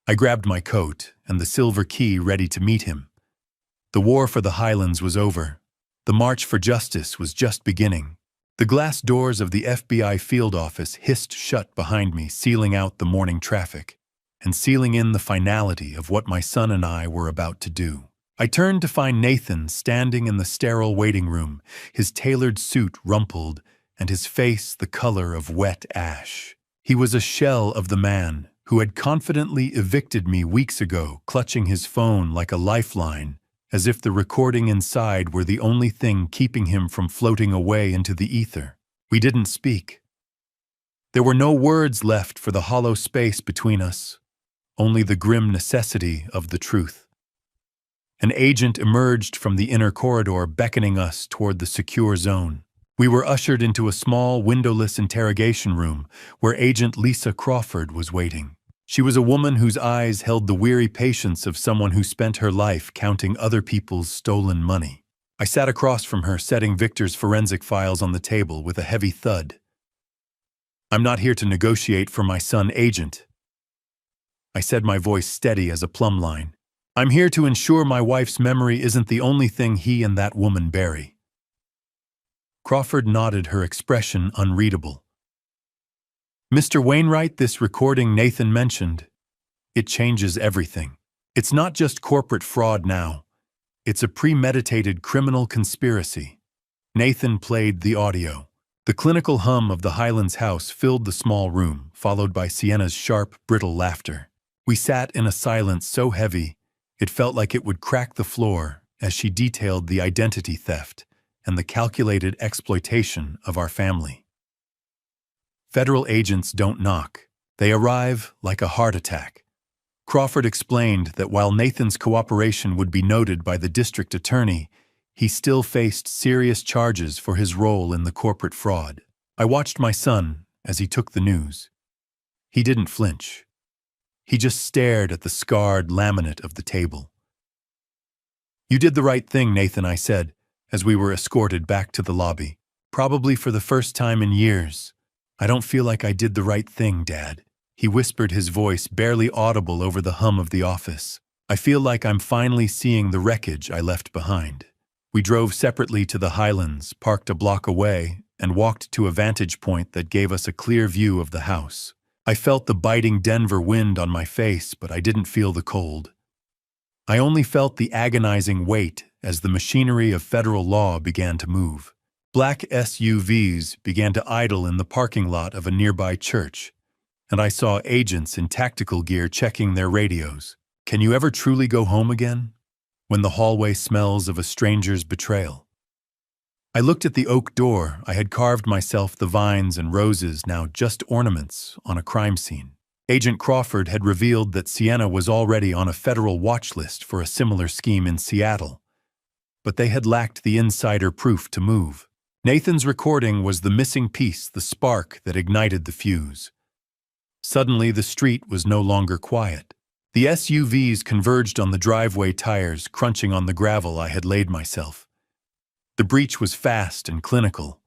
I grabbed my coat and the silver key, ready to meet him. The war for the Highlands was over. The march for justice was just beginning. The glass doors of the FBI field office hissed shut behind me, sealing out the morning traffic, and sealing in the finality of what my son and I were about to do. I turned to find Nathan standing in the sterile waiting room, his tailored suit rumpled and his face the color of wet ash. He was a shell of the man who had confidently evicted me weeks ago, clutching his phone like a lifeline, as if the recording inside were the only thing keeping him from floating away into the ether. We didn't speak. There were no words left for the hollow space between us, only the grim necessity of the truth. An agent emerged from the inner corridor, beckoning us toward the secure zone. We were ushered into a small, windowless interrogation room where Agent Lisa Crawford was waiting. She was a woman whose eyes held the weary patience of someone who spent her life counting other people's stolen money. I sat across from her, setting Victor's forensic files on the table with a heavy thud. "I'm not here to negotiate for my son, Agent," I said, my voice steady as a plumb line. "I'm here to ensure my wife's memory isn't the only thing he and that woman bury." Crawford nodded, her expression unreadable. Mr. Wainwright, this recording Nathan mentioned, it changes everything. It's not just corporate fraud now. It's a premeditated criminal conspiracy. Nathan played the audio. The clinical hum of the Highlands house filled the small room, followed by Sienna's sharp, brittle laughter. We sat in a silence so heavy, it felt like it would crack the floor as she detailed the identity theft and the calculated exploitation of our family. Federal agents don't knock. They arrive like a heart attack. Crawford explained that while Nathan's cooperation would be noted by the district attorney, he still faced serious charges for his role in the corporate fraud. I watched my son as he took the news. He didn't flinch. He just stared at the scarred laminate of the table. "You did the right thing, Nathan," I said, as we were escorted back to the lobby. "Probably for the first time in years. I don't feel like I did the right thing, Dad." He whispered, his voice barely audible over the hum of the office. "I feel like I'm finally seeing the wreckage I left behind." We drove separately to the Highlands, parked a block away, and walked to a vantage point that gave us a clear view of the house. I felt the biting Denver wind on my face, but I didn't feel the cold. I only felt the agonizing weight as the machinery of federal law began to move. Black SUVs began to idle in the parking lot of a nearby church, and I saw agents in tactical gear checking their radios. Can you ever truly go home again when the hallway smells of a stranger's betrayal? I looked at the oak door I had carved myself, the vines and roses now just ornaments on a crime scene. Agent Crawford had revealed that Sienna was already on a federal watch list for a similar scheme in Seattle, but they had lacked the insider proof to move. Nathan's recording was the missing piece, the spark that ignited the fuse. Suddenly, the street was no longer quiet. The SUVs converged on the driveway, tires crunching on the gravel I had laid myself. The breach was fast and clinical.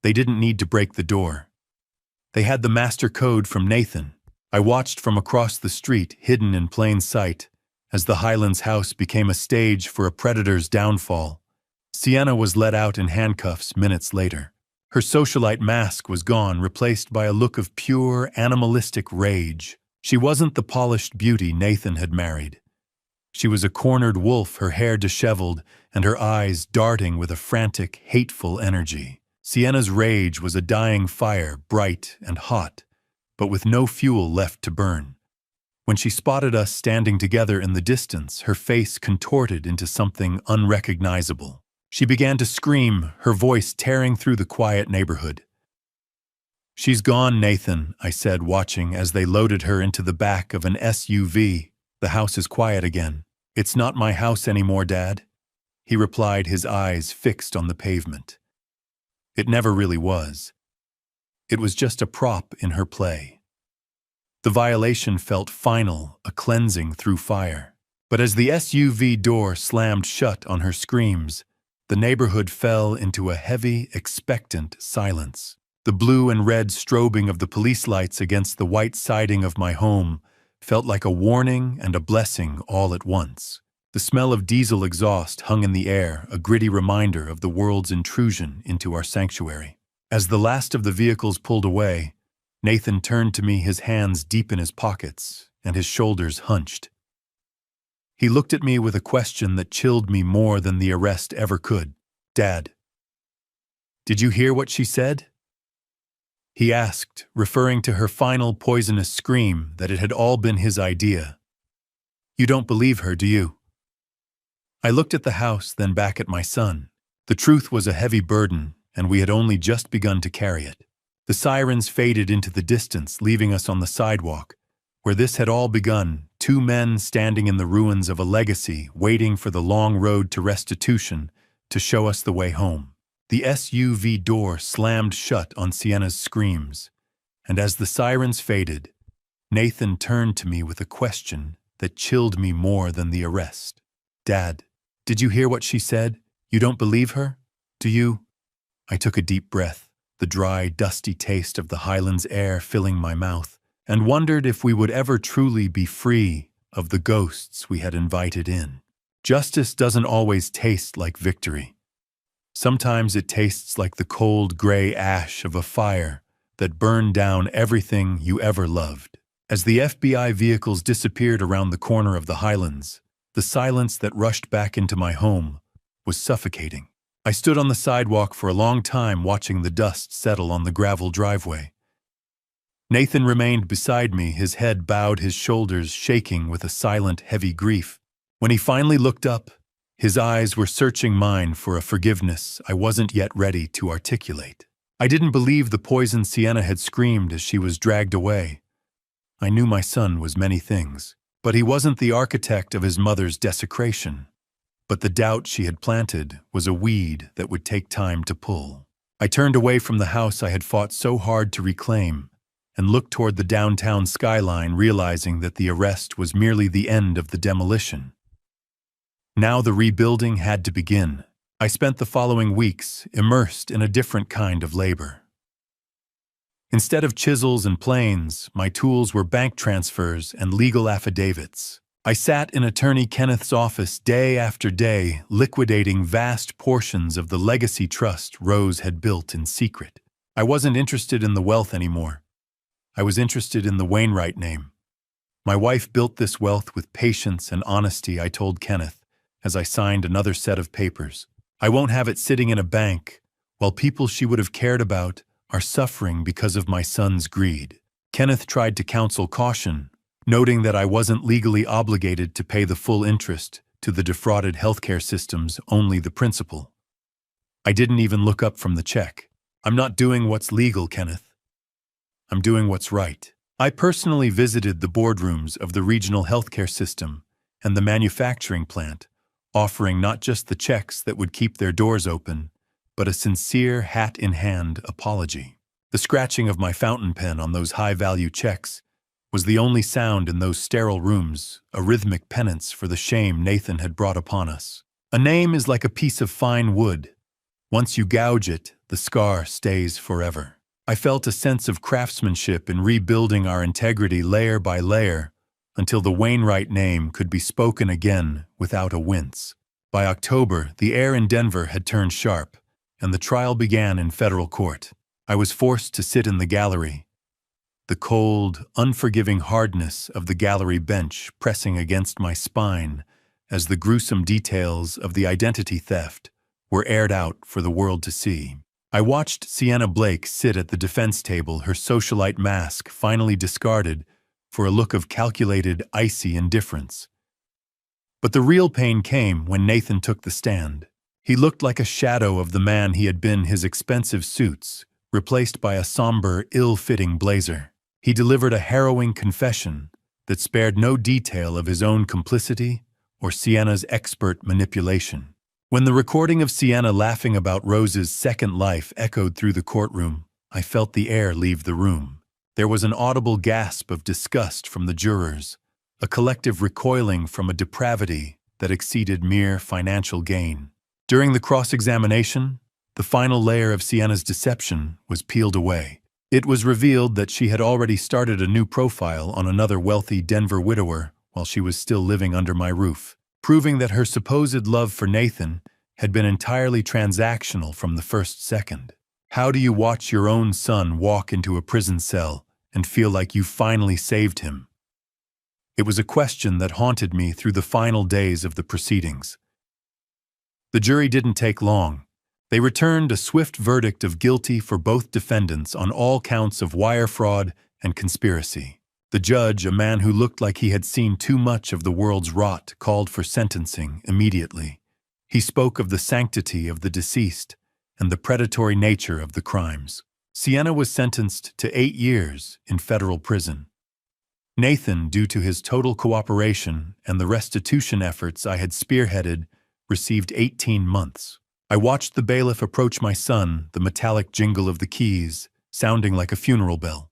They didn't need to break the door. They had the master code from Nathan. I watched from across the street, hidden in plain sight, as the Highlands house became a stage for a predator's downfall. Sienna was let out in handcuffs minutes later. Her socialite mask was gone, replaced by a look of pure, animalistic rage. She wasn't the polished beauty Nathan had married. She was a cornered wolf, her hair disheveled and her eyes darting with a frantic, hateful energy. Sienna's rage was a dying fire, bright and hot, but with no fuel left to burn. When she spotted us standing together in the distance, her face contorted into something unrecognizable. She began to scream, her voice tearing through the quiet neighborhood. "She's gone, Nathan," I said, watching as they loaded her into the back of an SUV. "The house is quiet again." "It's not my house anymore, Dad," he replied, his eyes fixed on the pavement. It never really was. It was just a prop in her play. The violation felt final, a cleansing through fire. But as the SUV door slammed shut on her screams, the neighborhood fell into a heavy, expectant silence. The blue and red strobing of the police lights against the white siding of my home felt like a warning and a blessing all at once. The smell of diesel exhaust hung in the air, a gritty reminder of the world's intrusion into our sanctuary. As the last of the vehicles pulled away, Nathan turned to me, his hands deep in his pockets and his shoulders hunched. He looked at me with a question that chilled me more than the arrest ever could. "Dad, did you hear what she said?" he asked, referring to her final poisonous scream, that it had all been his idea. "You don't believe her, do you?" I looked at the house, then back at my son. The truth was a heavy burden, and we had only just begun to carry it. The sirens faded into the distance, leaving us on the sidewalk, where this had all begun, two men standing in the ruins of a legacy, waiting for the long road to restitution to show us the way home. The SUV door slammed shut on Sienna's screams, and as the sirens faded, Nathan turned to me with a question that chilled me more than the arrest. "Dad, did you hear what she said? You don't believe her? Do you?" I took a deep breath, the dry, dusty taste of the Highlands air filling my mouth, and wondered if we would ever truly be free of the ghosts we had invited in. Justice doesn't always taste like victory. Sometimes it tastes like the cold gray ash of a fire that burned down everything you ever loved. As the FBI vehicles disappeared around the corner of the Highlands, the silence that rushed back into my home was suffocating. I stood on the sidewalk for a long time watching the dust settle on the gravel driveway. Nathan remained beside me, his head bowed, his shoulders shaking with a silent, heavy grief. When he finally looked up, his eyes were searching mine for a forgiveness I wasn't yet ready to articulate. I didn't believe the poison Sienna had screamed as she was dragged away. I knew my son was many things, but he wasn't the architect of his mother's desecration. But the doubt she had planted was a weed that would take time to pull. I turned away from the house I had fought so hard to reclaim and looked toward the downtown skyline, realizing that the arrest was merely the end of the demolition. Now the rebuilding had to begin. I spent the following weeks immersed in a different kind of labor. Instead of chisels and planes, my tools were bank transfers and legal affidavits. I sat in Attorney Kenneth's office day after day, liquidating vast portions of the legacy trust Rose had built in secret. I wasn't interested in the wealth anymore. I was interested in the Wainwright name. My wife built this wealth with patience and honesty, I told Kenneth as I signed another set of papers. I won't have it sitting in a bank while people she would have cared about are suffering because of my son's greed. Kenneth tried to counsel caution, noting that I wasn't legally obligated to pay the full interest to the defrauded healthcare systems, only the principal. I didn't even look up from the check. I'm not doing what's legal, Kenneth. I'm doing what's right. I personally visited the boardrooms of the regional healthcare system and the manufacturing plant, offering not just the checks that would keep their doors open, but a sincere hat-in-hand apology. The scratching of my fountain pen on those high-value checks was the only sound in those sterile rooms, a rhythmic penance for the shame Nathan had brought upon us. A name is like a piece of fine wood. Once you gouge it, the scar stays forever. I felt a sense of craftsmanship in rebuilding our integrity layer by layer until the Wainwright name could be spoken again without a wince. By October, the air in Denver had turned sharp, and the trial began in federal court. I was forced to sit in the gallery, the cold, unforgiving hardness of the gallery bench pressing against my spine as the gruesome details of the identity theft were aired out for the world to see. I watched Sienna Blake sit at the defense table, her socialite mask finally discarded for a look of calculated, icy indifference. But the real pain came when Nathan took the stand. He looked like a shadow of the man he had been, his expensive suits replaced by a somber, ill-fitting blazer. He delivered a harrowing confession that spared no detail of his own complicity or Sienna's expert manipulation. When the recording of Sienna laughing about Rose's second life echoed through the courtroom, I felt the air leave the room. There was an audible gasp of disgust from the jurors, a collective recoiling from a depravity that exceeded mere financial gain. During the cross-examination, the final layer of Sienna's deception was peeled away. It was revealed that she had already started a new profile on another wealthy Denver widower while she was still living under my roof, proving that her supposed love for Nathan had been entirely transactional from the first second. How do you watch your own son walk into a prison cell and feel like you finally saved him? It was a question that haunted me through the final days of the proceedings. The jury didn't take long. They returned a swift verdict of guilty for both defendants on all counts of wire fraud and conspiracy. The judge, a man who looked like he had seen too much of the world's rot, called for sentencing immediately. He spoke of the sanctity of the deceased and the predatory nature of the crimes. Sienna was sentenced to 8 years in federal prison. Nathan, due to his total cooperation and the restitution efforts I had spearheaded, received 18 months. I watched the bailiff approach my son, the metallic jingle of the keys sounding like a funeral bell.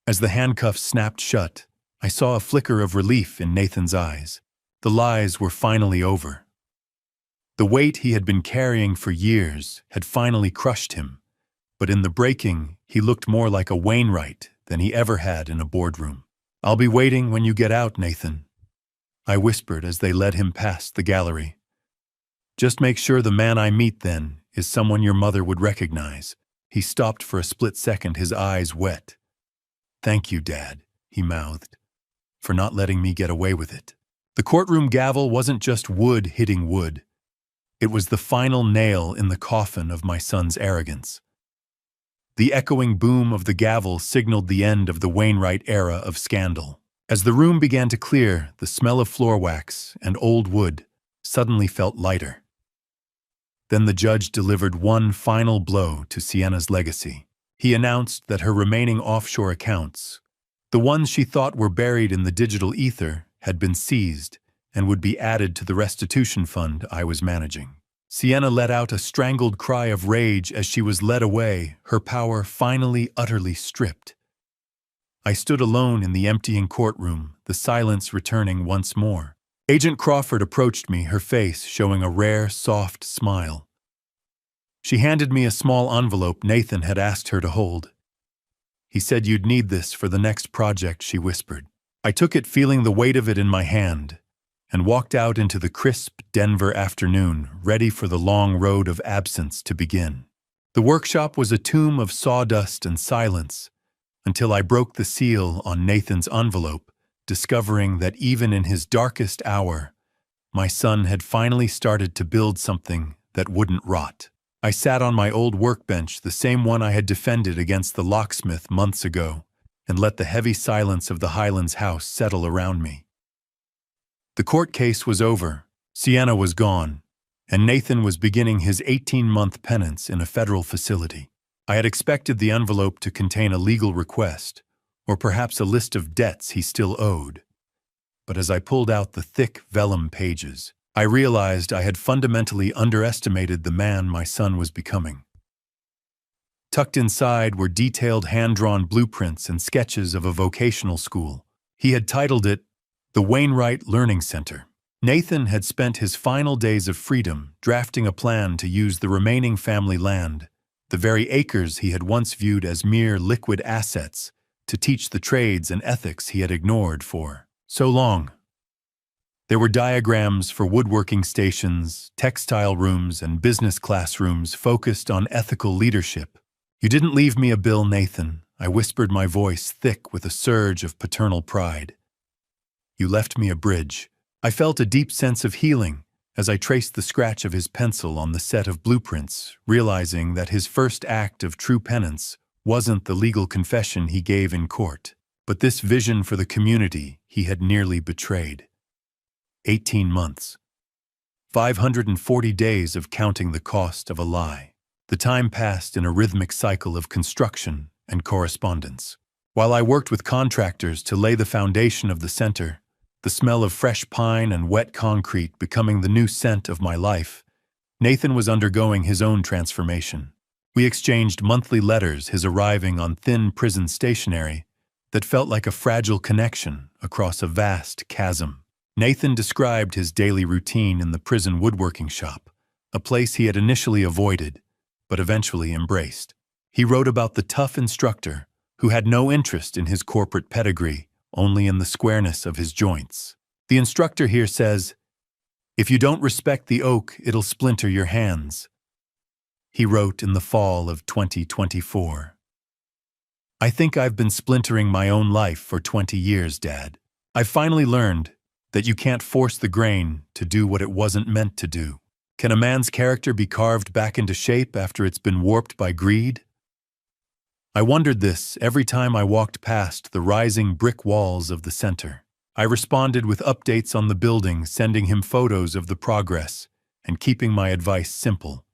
As the handcuffs snapped shut, I saw a flicker of relief in Nathan's eyes. The lies were finally over. The weight he had been carrying for years had finally crushed him, but in the breaking, he looked more like a Wainwright than he ever had in a boardroom. "I'll be waiting when you get out, Nathan," I whispered as they led him past the gallery. Just make sure the man I meet then is someone your mother would recognize. He stopped for a split second, his eyes wet. Thank you, Dad, he mouthed, for not letting me get away with it. The courtroom gavel wasn't just wood hitting wood. It was the final nail in the coffin of my son's arrogance. The echoing boom of the gavel signaled the end of the Wainwright era of scandal. As the room began to clear, the smell of floor wax and old wood suddenly felt lighter. Then the judge delivered one final blow to Sienna's legacy. He announced that her remaining offshore accounts, the ones she thought were buried in the digital ether, had been seized and would be added to the restitution fund I was managing. Sienna let out a strangled cry of rage as she was led away, her power finally utterly stripped. I stood alone in the emptying courtroom, the silence returning once more. Agent Crawford approached me, her face showing a rare, soft smile. She handed me a small envelope Nathan had asked her to hold. He said, "You'd need this for the next project," she whispered. I took it, feeling the weight of it in my hand, and walked out into the crisp Denver afternoon, ready for the long road of absence to begin. The workshop was a tomb of sawdust and silence, until I broke the seal on Nathan's envelope, discovering that even in his darkest hour, my son had finally started to build something that wouldn't rot. I sat on my old workbench, the same one I had defended against the locksmith months ago, and let the heavy silence of the Highlands house settle around me. The court case was over, Sienna was gone, and Nathan was beginning his 18-month penance in a federal facility. I had expected the envelope to contain a legal request, or perhaps a list of debts he still owed. But as I pulled out the thick vellum pages, I realized I had fundamentally underestimated the man my son was becoming. Tucked inside were detailed hand-drawn blueprints and sketches of a vocational school. He had titled it the Wainwright Learning Center. Nathan had spent his final days of freedom drafting a plan to use the remaining family land, the very acres he had once viewed as mere liquid assets, to teach the trades and ethics he had ignored for so long. There were diagrams for woodworking stations, textile rooms, and business classrooms focused on ethical leadership. "You didn't leave me a bill, Nathan," I whispered, my voice thick with a surge of paternal pride. "You left me a bridge." I felt a deep sense of healing as I traced the scratch of his pencil on the set of blueprints, realizing that his first act of true penance wasn't the legal confession he gave in court, but this vision for the community he had nearly betrayed. 18 months. 540 days of counting the cost of a lie. The time passed in a rhythmic cycle of construction and correspondence. While I worked with contractors to lay the foundation of the center, the smell of fresh pine and wet concrete becoming the new scent of my life, Nathan was undergoing his own transformation. We exchanged monthly letters, his arriving on thin prison stationery that felt like a fragile connection across a vast chasm. Nathan described his daily routine in the prison woodworking shop, a place he had initially avoided, but eventually embraced. He wrote about the tough instructor who had no interest in his corporate pedigree, only in the squareness of his joints. The instructor here says, "If you don't respect the oak, it'll splinter your hands," he wrote in the fall of 2024. "I think I've been splintering my own life for 20 years, Dad. I've finally learned that you can't force the grain to do what it wasn't meant to do. Can a man's character be carved back into shape after it's been warped by greed?" I wondered this every time I walked past the rising brick walls of the center. I responded with updates on the building, sending him photos of the progress, and keeping my advice simple.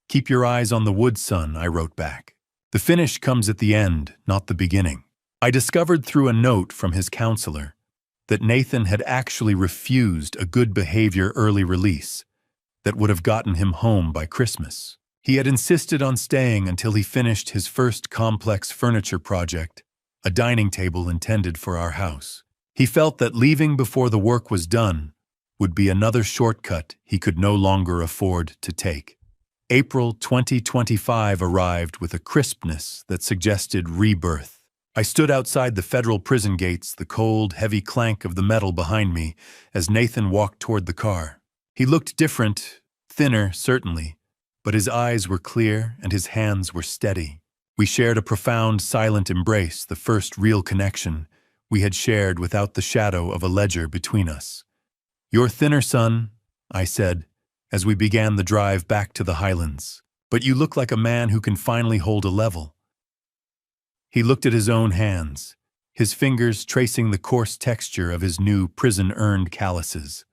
"Keep your eyes on the wood, son," I wrote back. "The finish comes at the end, not the beginning." I discovered through a note from his counselor that Nathan had actually refused a good behavior early release that would have gotten him home by Christmas. He had insisted on staying until he finished his first complex furniture project, a dining table intended for our house. He felt that leaving before the work was done would be another shortcut he could no longer afford to take. April 2025 arrived with a crispness that suggested rebirth. I stood outside the federal prison gates, the cold, heavy clank of the metal behind me as Nathan walked toward the car. He looked different, thinner, certainly, but his eyes were clear and his hands were steady. We shared a profound, silent embrace, the first real connection we had shared without the shadow of a ledger between us. "You're thinner, son," I said, as we began the drive back to the Highlands. "But you look like a man who can finally hold a level." He looked at his own hands, his fingers tracing the coarse texture of his new prison-earned calluses.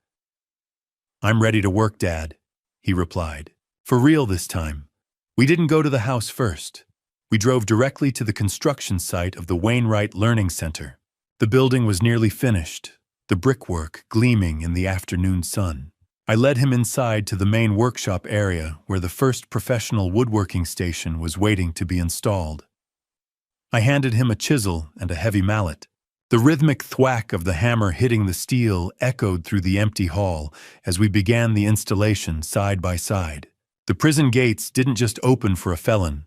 "I'm ready to work, Dad," he replied. "For real this time." We didn't go to the house first. We drove directly to the construction site of the Wainwright Learning Center. The building was nearly finished, the brickwork gleaming in the afternoon sun. I led him inside to the main workshop area where the first professional woodworking station was waiting to be installed. I handed him a chisel and a heavy mallet. The rhythmic thwack of the hammer hitting the steel echoed through the empty hall as we began the installation side by side. The prison gates didn't just open for a felon.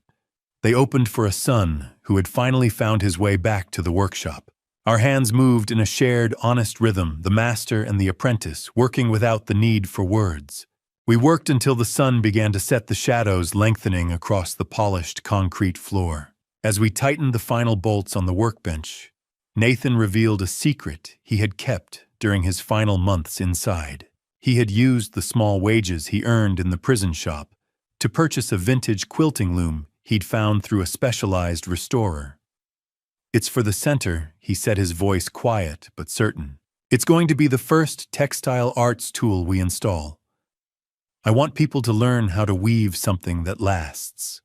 They opened for a son who had finally found his way back to the workshop. Our hands moved in a shared, honest rhythm, the master and the apprentice, working without the need for words. We worked until the sun began to set, the shadows lengthening across the polished concrete floor. As we tightened the final bolts on the workbench, Nathan revealed a secret he had kept during his final months inside. He had used the small wages he earned in the prison shop to purchase a vintage quilting loom he'd found through a specialized restorer. "It's for the center," he said, his voice quiet but certain. "It's going to be the first textile arts tool we install. I want people to learn how to weave something that lasts.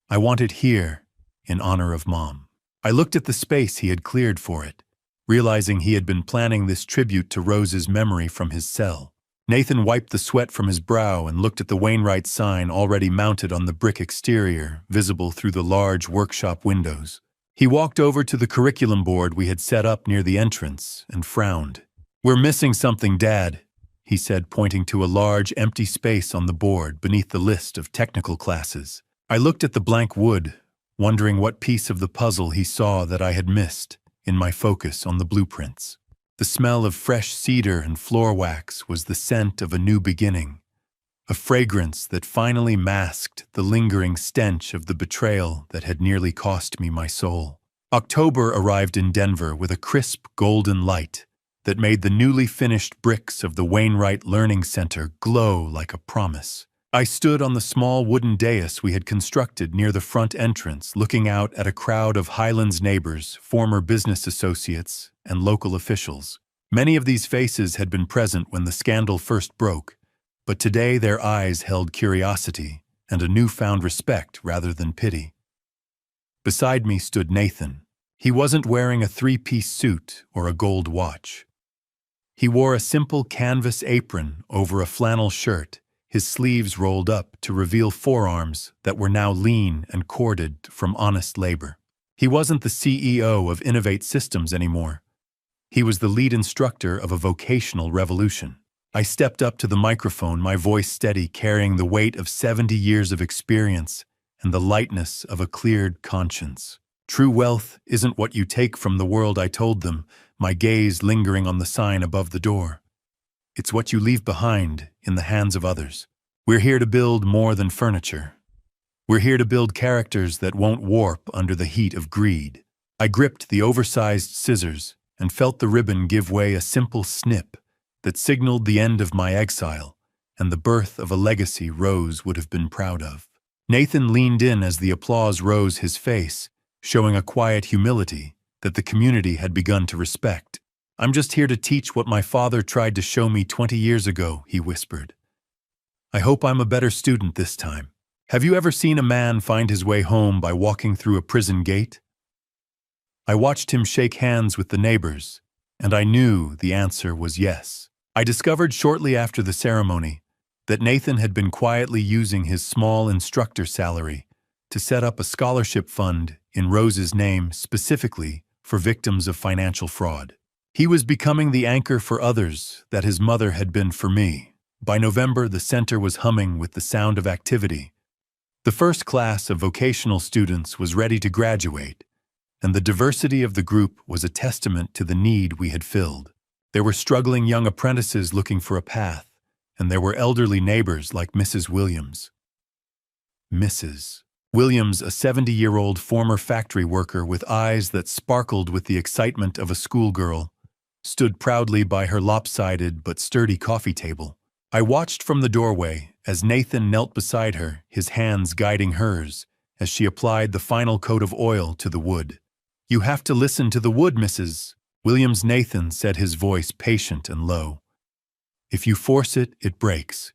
I want it here, in honor of Mom." I looked at the space he had cleared for it, realizing he had been planning this tribute to Rose's memory from his cell. Nathan wiped the sweat from his brow and looked at the Wainwright sign already mounted on the brick exterior, visible through the large workshop windows. He walked over to the curriculum board we had set up near the entrance and frowned. "We're missing something, Dad," he said, pointing to a large empty space on the board beneath the list of technical classes. I looked at the blank wood, wondering what piece of the puzzle he saw that I had missed in my focus on the blueprints. The smell of fresh cedar and floor wax was the scent of a new beginning, a fragrance that finally masked the lingering stench of the betrayal that had nearly cost me my soul. October arrived in Denver with a crisp golden light that made the newly finished bricks of the Wainwright Learning Center glow like a promise. I stood on the small wooden dais we had constructed near the front entrance, looking out at a crowd of Highlands neighbors, former business associates, and local officials. Many of these faces had been present when the scandal first broke, but today their eyes held curiosity and a newfound respect rather than pity. Beside me stood Nathan. He wasn't wearing a three-piece suit or a gold watch. He wore a simple canvas apron over a flannel shirt, his sleeves rolled up to reveal forearms that were now lean and corded from honest labor. He wasn't the CEO of Innovate Systems anymore. He was the lead instructor of a vocational revolution. I stepped up to the microphone, my voice steady, carrying the weight of 70 years of experience and the lightness of a cleared conscience. "True wealth isn't what you take from the world," I told them, my gaze lingering on the sign above the door. "It's what you leave behind in the hands of others. We're here to build more than furniture. We're here to build characters that won't warp under the heat of greed." I gripped the oversized scissors and felt the ribbon give way, a simple snip that signaled the end of my exile and the birth of a legacy Rose would have been proud of. Nathan leaned in as the applause rose, his face showing a quiet humility that the community had begun to respect. "I'm just here to teach what my father tried to show me 20 years ago," he whispered. "I hope I'm a better student this time." Have you ever seen a man find his way home by walking through a prison gate? I watched him shake hands with the neighbors, and I knew the answer was yes. I discovered shortly after the ceremony that Nathan had been quietly using his small instructor salary to set up a scholarship fund in Rose's name specifically for victims of financial fraud. He was becoming the anchor for others that his mother had been for me. By November, the center was humming with the sound of activity. The first class of vocational students was ready to graduate, and the diversity of the group was a testament to the need we had filled. There were struggling young apprentices looking for a path, and there were elderly neighbors like Mrs. Williams. Mrs. Williams, a 70-year-old former factory worker with eyes that sparkled with the excitement of a schoolgirl, stood proudly by her lopsided but sturdy coffee table. I watched from the doorway as Nathan knelt beside her, his hands guiding hers, as she applied the final coat of oil to the wood. "You have to listen to the wood, Mrs. Williams," Nathan said, his voice patient and low. "If you force it, it breaks.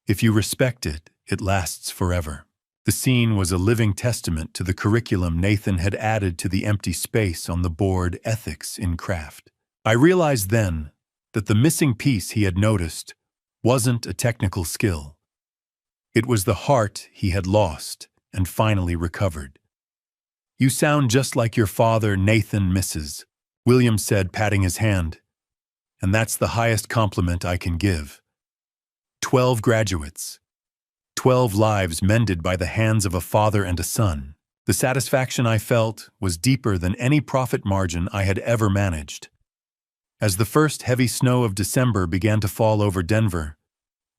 If you respect it, it lasts forever." The scene was a living testament to the curriculum Nathan had added to the empty space on the board Ethics in Craft. I realized then that the missing piece he had noticed wasn't a technical skill. It was the heart he had lost and finally recovered. "You sound just like your father, Nathan," Mrs. Williams said, patting his hand. "And that's the highest compliment I can give. 12 graduates. 12 lives mended by the hands of a father and a son." The satisfaction I felt was deeper than any profit margin I had ever managed. As the first heavy snow of December began to fall over Denver,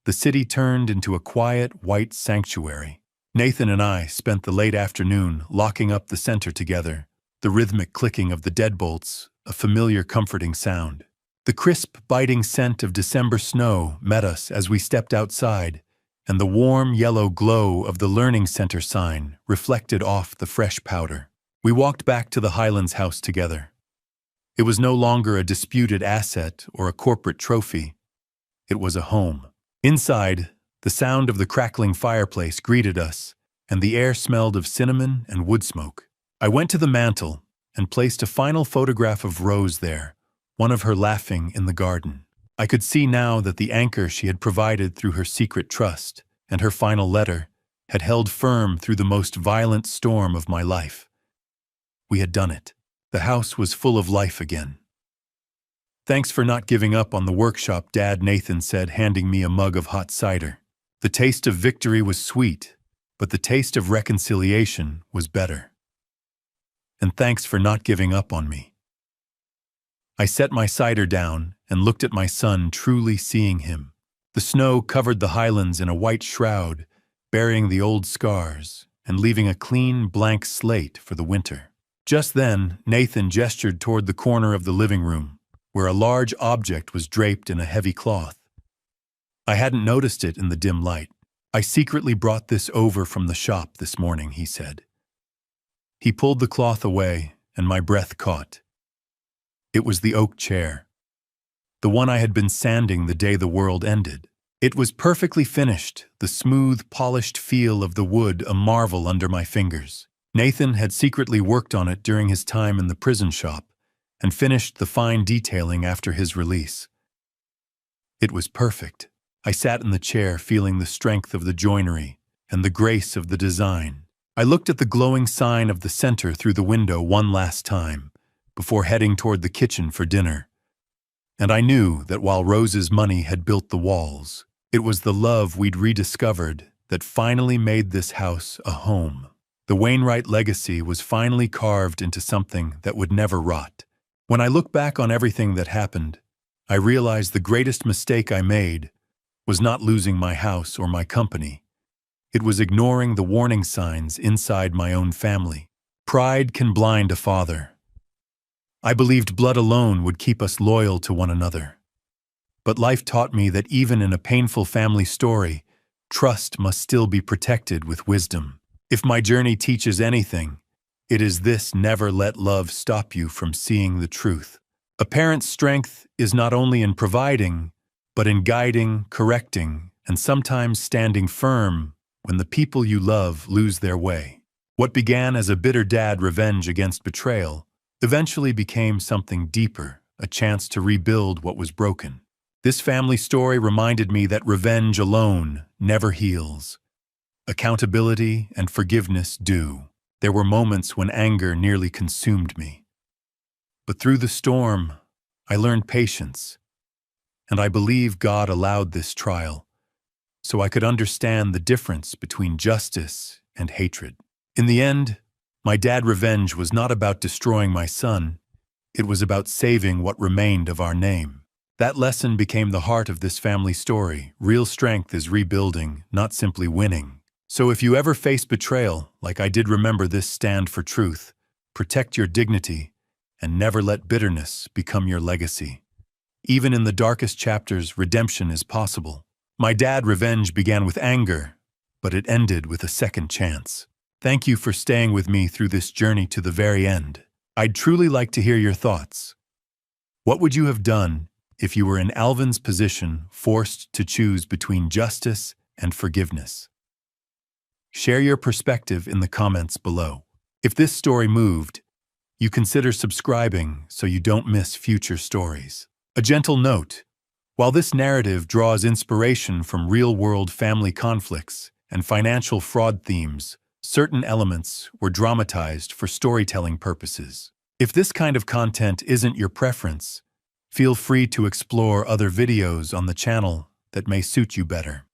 the city turned into a quiet, white sanctuary. Nathan and I spent the late afternoon locking up the center together, the rhythmic clicking of the deadbolts, a familiar comforting sound. The crisp, biting scent of December snow met us as we stepped outside, and the warm yellow glow of the Learning Center sign reflected off the fresh powder. We walked back to the Highlands house together. It was no longer a disputed asset or a corporate trophy. It was a home. Inside, the sound of the crackling fireplace greeted us, and the air smelled of cinnamon and wood smoke. I went to the mantel and placed a final photograph of Rose there, one of her laughing in the garden. I could see now that the anchor she had provided through her secret trust and her final letter had held firm through the most violent storm of my life. We had done it. The house was full of life again. "Thanks for not giving up on the workshop, Dad," Nathan said, handing me a mug of hot cider. The taste of victory was sweet, but the taste of reconciliation was better. "And thanks for not giving up on me." I set my cider down and looked at my son, truly seeing him. The snow covered the Highlands in a white shroud, burying the old scars and leaving a clean, blank slate for the winter. Just then, Nathan gestured toward the corner of the living room, where a large object was draped in a heavy cloth. I hadn't noticed it in the dim light. "I secretly brought this over from the shop this morning," he said. He pulled the cloth away, and my breath caught. It was the oak chair, the one I had been sanding the day the world ended. It was perfectly finished, the smooth, polished feel of the wood a marvel under my fingers. Nathan had secretly worked on it during his time in the prison shop and finished the fine detailing after his release. It was perfect. I sat in the chair, feeling the strength of the joinery and the grace of the design. I looked at the glowing sign of the center through the window one last time, before heading toward the kitchen for dinner. And I knew that while Rose's money had built the walls, it was the love we'd rediscovered that finally made this house a home. The Wainwright legacy was finally carved into something that would never rot. When I look back on everything that happened, I realize the greatest mistake I made was not losing my house or my company. It was ignoring the warning signs inside my own family. Pride can blind a father. I believed blood alone would keep us loyal to one another. But life taught me that even in a painful family story, trust must still be protected with wisdom. If my journey teaches anything, it is this: never let love stop you from seeing the truth. A parent's strength is not only in providing, but in guiding, correcting, and sometimes standing firm when the people you love lose their way. What began as a bitter dad revenge against betrayal eventually became something deeper, a chance to rebuild what was broken. This family story reminded me that revenge alone never heals. Accountability and forgiveness do. There were moments when anger nearly consumed me. But through the storm, I learned patience, and I believe God allowed this trial so I could understand the difference between justice and hatred. In the end, my dad revenge was not about destroying my son. It was about saving what remained of our name. That lesson became the heart of this family story. Real strength is rebuilding, not simply winning. So if you ever face betrayal, like I did, remember this: stand for truth, protect your dignity, and never let bitterness become your legacy. Even in the darkest chapters, redemption is possible. My dad's revenge began with anger, but it ended with a second chance. Thank you for staying with me through this journey to the very end. I'd truly like to hear your thoughts. What would you have done if you were in Alvin's position, forced to choose between justice and forgiveness? Share your perspective in the comments below. If this story moved, you consider subscribing so you don't miss future stories. A gentle note: while this narrative draws inspiration from real-world family conflicts and financial fraud themes, certain elements were dramatized for storytelling purposes. If this kind of content isn't your preference, feel free to explore other videos on the channel that may suit you better.